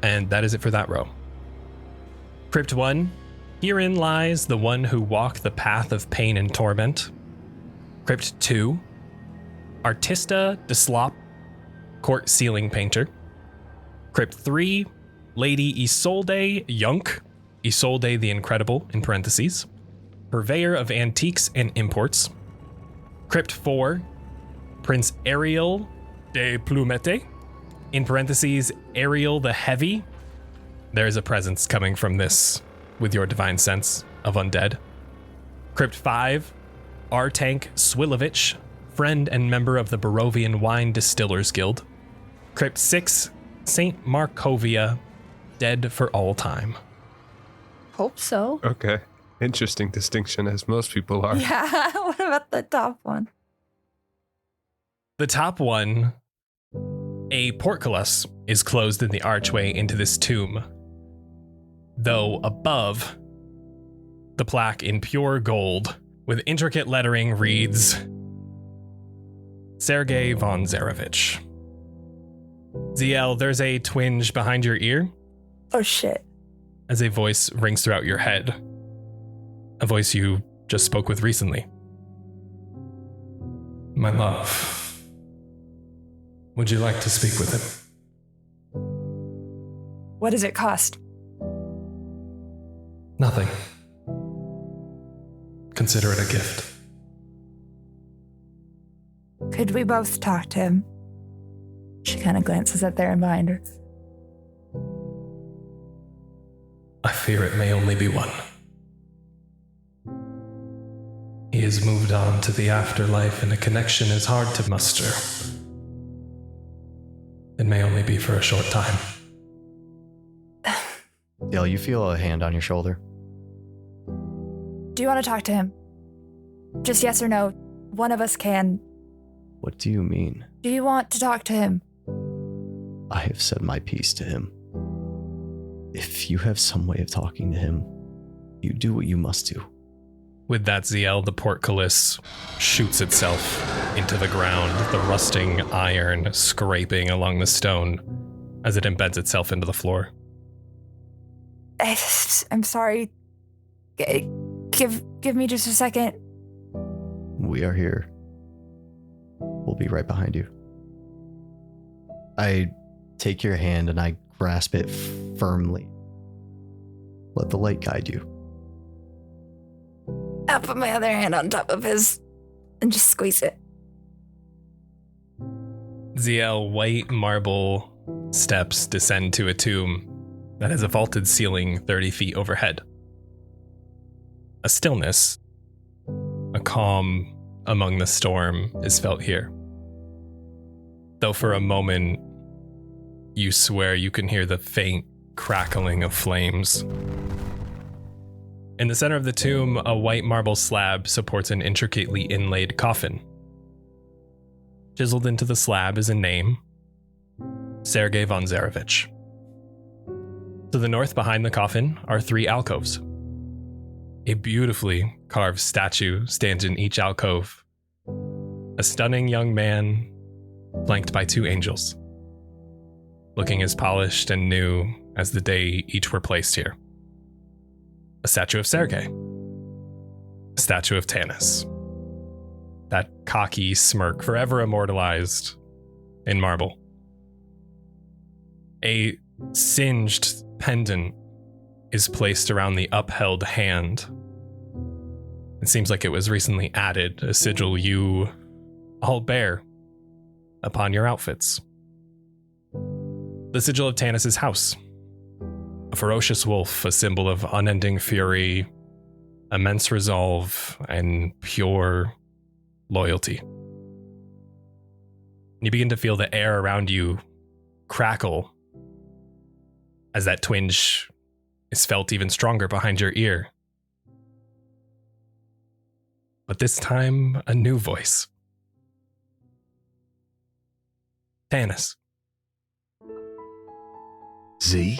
[SPEAKER 3] And that is it for that row. Crypt 1, herein lies the one who walked the path of pain and torment. Crypt 2, Artista de Slop, Court Ceiling Painter. Crypt 3, Lady Isolde Yunk, Isolde the Incredible, in parentheses, Purveyor of Antiques and Imports. Crypt 4, Prince Ariel de Plumete, in parentheses, Ariel the Heavy. There's a presence coming from this with your divine sense of undead. Crypt 5, Artank Swilovich, friend and member of the Barovian Wine Distillers Guild. Crypt 6, Saint Markovia, dead for all time.
[SPEAKER 6] Hope so.
[SPEAKER 5] Okay. Interesting distinction, as most people are.
[SPEAKER 6] Yeah, what about the top one?
[SPEAKER 3] The top one A portcullis is closed in the archway into this tomb, though above, the plaque in pure gold with intricate lettering reads, Sergei von Zarevich. Zielle, there's a twinge behind your ear
[SPEAKER 6] Oh shit.
[SPEAKER 3] as a voice rings throughout your head. A voice you just spoke with recently. My love, would you like to speak with him?
[SPEAKER 6] What does it cost?
[SPEAKER 3] Nothing. Consider it a gift.
[SPEAKER 6] Could we both talk to him? She kind of glances at Theren behind her.
[SPEAKER 3] I fear it may only be one. He has moved on to the afterlife, and a connection is hard to muster. It may only be for a short time.
[SPEAKER 4] Dale, you feel a hand on your shoulder.
[SPEAKER 6] Do you want to talk to him? Just yes or no. One of us can.
[SPEAKER 4] What do you mean?
[SPEAKER 6] Do you want to talk to him?
[SPEAKER 4] I have said my piece to him. If you have some way of talking to him, you do what you must do.
[SPEAKER 3] With that, Zielle, the portcullis shoots itself into the ground, the rusting iron scraping along the stone as it embeds itself into the floor.
[SPEAKER 6] I'm sorry. Give me just a second.
[SPEAKER 4] We are here. We'll be right behind you. I take your hand and I grasp it firmly. Let the light guide you.
[SPEAKER 6] I'll put my other hand on top of his and just squeeze it.
[SPEAKER 3] Zielle, white marble steps descend to a tomb that has a vaulted ceiling 30 feet overhead. A stillness, a calm among the storm is felt here. Though for a moment, you swear you can hear the faint crackling of flames. In the center of the tomb, a white marble slab supports an intricately inlaid coffin. Chiseled into the slab is a name, Sergei von Zarevich. To the north behind the coffin are 3 alcoves. A beautifully carved statue stands in each alcove. A stunning young man flanked by 2 angels, looking as polished and new as the day each were placed here. A statue of Sergei. A statue of Tanis. That cocky smirk forever immortalized in marble. A singed pendant is placed around the upheld hand. It seems like it was recently added, a sigil you all bear upon your outfits. The sigil of Tanis' house. A ferocious wolf, a symbol of unending fury, immense resolve, and pure loyalty. You begin to feel the air around you crackle as that twinge is felt even stronger behind your ear. But this time, a new voice. Tanis.
[SPEAKER 1] Z?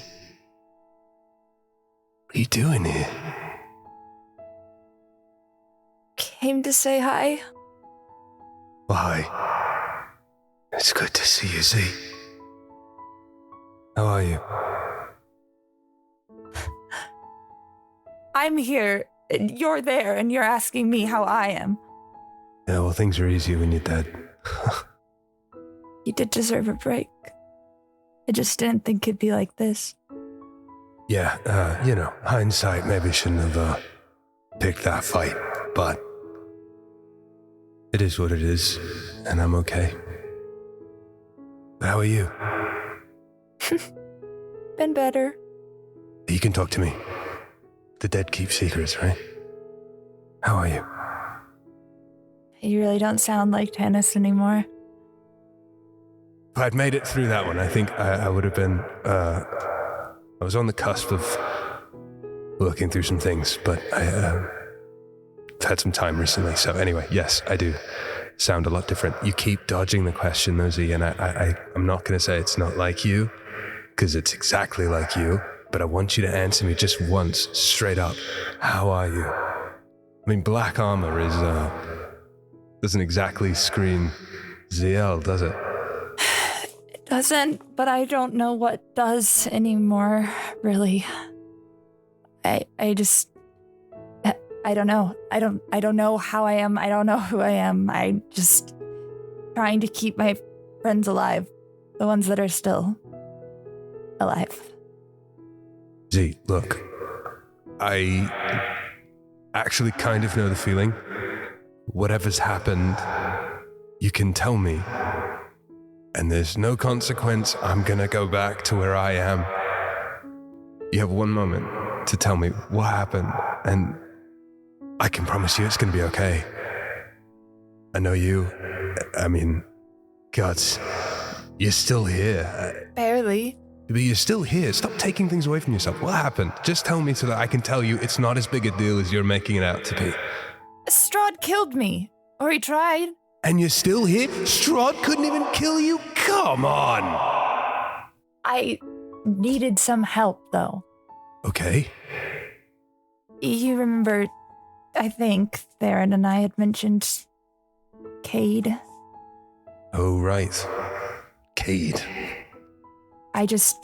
[SPEAKER 1] What are you doing here?
[SPEAKER 6] Came to say hi.
[SPEAKER 1] Why? It's good to see you, Z. How are you?
[SPEAKER 6] I'm here. You're there, and you're asking me how I am.
[SPEAKER 1] Yeah, well, things are easier when you're dead.
[SPEAKER 6] You did deserve a break. I just didn't think it'd be like this.
[SPEAKER 1] Yeah, hindsight maybe shouldn't have picked that fight, but it is what it is, and I'm okay. How are you?
[SPEAKER 6] Been better.
[SPEAKER 1] You can talk to me. The dead keep secrets, right? How are you?
[SPEAKER 6] You really don't sound like Tanis anymore.
[SPEAKER 1] If I'd made it through that one, I think I would have been, I was on the cusp of working through some things, but I've had some time recently, so anyway, yes, I do sound a lot different. You keep dodging the question, though, Z, and I'm not going to say it's not like you, because it's exactly like you, but I want you to answer me just once, straight up. How are you? I mean, black armor doesn't exactly scream Zielle, does it?
[SPEAKER 6] It doesn't, but I don't know what does anymore, really. I don't know. I don't know how I am. I don't know who I am. I'm just trying to keep my friends alive. The ones that are still alive.
[SPEAKER 1] Z, look. I actually kind of know the feeling. Whatever's happened, you can tell me. And there's no consequence. I'm gonna go back to where I am. You have one moment to tell me what happened, and I can promise you it's gonna be okay. I know you. I mean, gods, you're still here.
[SPEAKER 6] Barely.
[SPEAKER 1] But you're still here. Stop taking things away from yourself. What happened? Just tell me so that I can tell you it's not as big a deal as you're making it out to be.
[SPEAKER 6] Strahd killed me. Or he tried.
[SPEAKER 1] And you're still here? Strahd couldn't even kill you? Come on!
[SPEAKER 6] I needed some help, though.
[SPEAKER 1] Okay.
[SPEAKER 6] You remember, I think, Theren and I had mentioned Cade.
[SPEAKER 1] Oh, right. Cade.
[SPEAKER 6] I just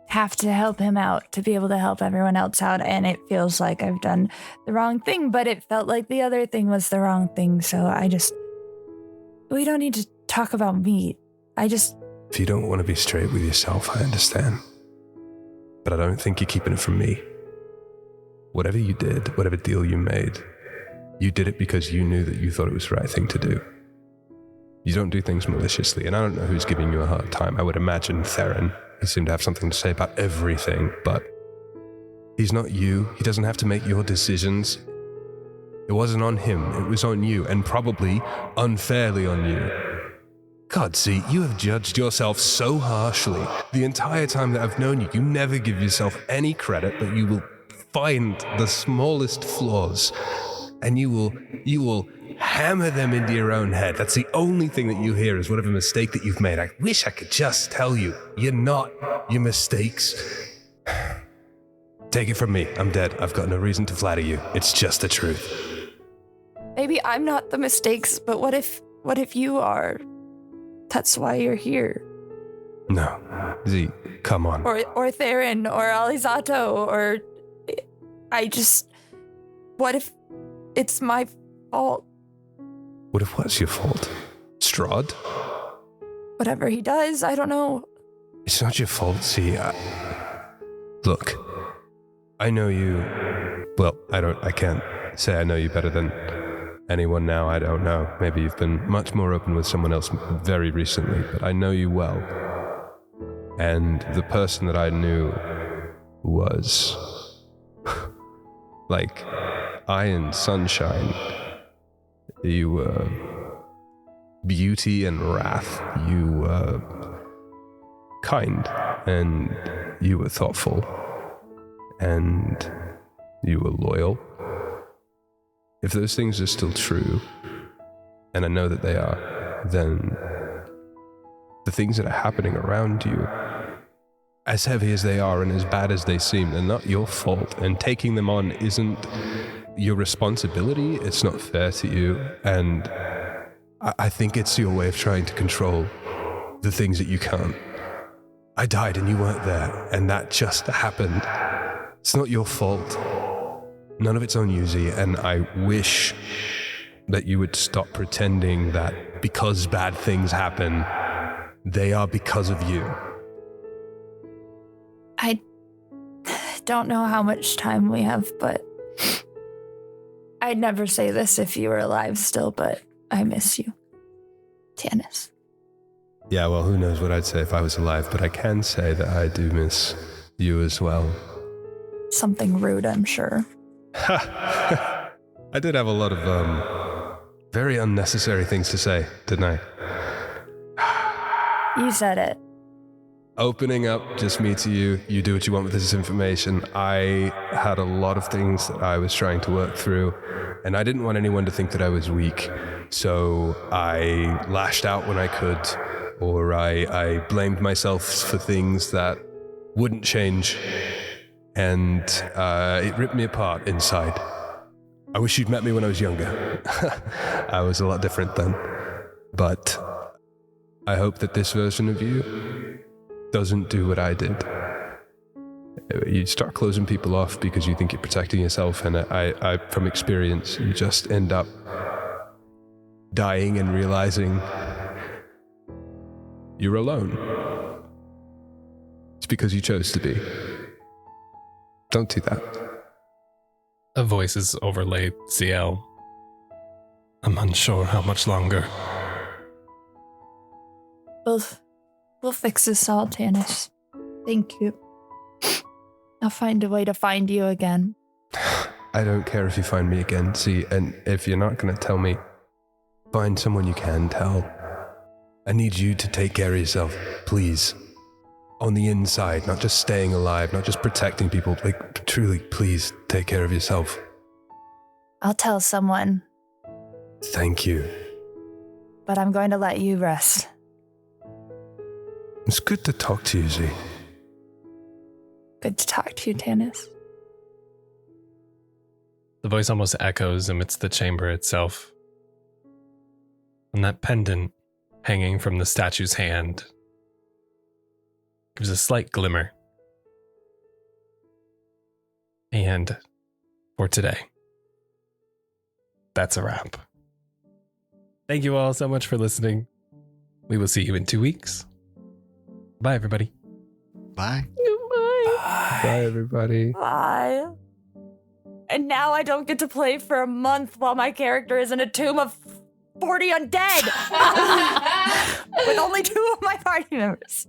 [SPEAKER 6] have to help him out to be able to help everyone else out, and it feels like I've done the wrong thing, but it felt like the other thing was the wrong thing, so we don't need to talk about me.
[SPEAKER 1] If you don't want to be straight with yourself, I understand. But I don't think you're keeping it from me. Whatever you did, whatever deal you made, you did it because you knew that you thought it was the right thing to do. You don't do things maliciously, and I don't know who's giving you a hard time. I would imagine Theren. He seemed to have something to say about everything, but he's not you. He doesn't have to make your decisions. It wasn't on him. It was on you, and probably unfairly on you. God, see, you have judged yourself so harshly. The entire time that I've known you, you never give yourself any credit, but you will find the smallest flaws, and you will hammer them into your own head. That's the only thing that you hear is whatever mistake that you've made. I wish I could just tell you, you're not your mistakes. Take it from me, I'm dead. I've got no reason to flatter you. It's just the truth.
[SPEAKER 6] Maybe I'm not the mistakes, but what if you are? That's why you're here.
[SPEAKER 1] No. Z, come on.
[SPEAKER 6] Or Theren, or Alizzato, or... What if it's my fault?
[SPEAKER 1] What if what's your fault? Strahd?
[SPEAKER 6] Whatever he does, I don't know.
[SPEAKER 1] It's not your fault, see. Look, I know you... Well, I can't say I know you better than anyone now. I don't know. Maybe you've been much more open with someone else very recently, but I know you well. And the person that I knew was... like iron sunshine. You were beauty and wrath. You were kind, and you were thoughtful, and you were loyal. If those things are still true, and I know that they are, then the things that are happening around you, as heavy as they are and as bad as they seem, they're not your fault, and taking them on isn't your responsibility. It's not fair to you, and I think it's your way of trying to control the things that you can't. I died and you weren't there, and that just happened. It's not your fault. None of it's on you, Z, and I wish that you would stop pretending that because bad things happen, they are because of you.
[SPEAKER 6] I don't know how much time we have, but I'd never say this if you were alive still, but I miss you. Tannis.
[SPEAKER 1] Yeah, well, who knows what I'd say if I was alive, but I can say that I do miss you as well.
[SPEAKER 6] Something rude, I'm sure.
[SPEAKER 1] I did have a lot of very unnecessary things to say, didn't I?
[SPEAKER 6] You said it.
[SPEAKER 5] Opening up just me to you. You do what you want with this information. I had a lot of things that I was trying to work through, and I didn't want anyone to think that I was weak. So I lashed out when I could, or I blamed myself for things that wouldn't change, and it ripped me apart inside. I wish you'd met me when I was younger. I was a lot different then. But I hope that this version of you doesn't do what I did. You start closing people off because you think you're protecting yourself, and I from experience, you just end up dying and realizing you're alone. It's because you chose to be. Don't do that.
[SPEAKER 3] A voice is overlaid. Zielle. I'm unsure how much longer.
[SPEAKER 6] We'll fix this all, Tanis. Thank you. I'll find a way to find you again.
[SPEAKER 5] I don't care if you find me again. See, and if you're not going to tell me, find someone you can tell. I need you to take care of yourself, please. On the inside, not just staying alive, not just protecting people. Like, truly, please take care of yourself.
[SPEAKER 6] I'll tell someone,
[SPEAKER 5] Thank you.
[SPEAKER 6] but I'm going to let you rest.
[SPEAKER 5] It's good to talk to you, Z.
[SPEAKER 6] Good to talk to you, Tanis.
[SPEAKER 3] The voice almost echoes amidst the chamber itself. And that pendant hanging from the statue's hand gives a slight glimmer. And for today, that's a wrap. Thank you all so much for listening. We will see you in 2 weeks. Bye, everybody.
[SPEAKER 4] Bye.
[SPEAKER 5] Bye, everybody.
[SPEAKER 6] Bye. And now I don't get to play for a month while my character is in a tomb of 40 undead. With only 2 of my party members.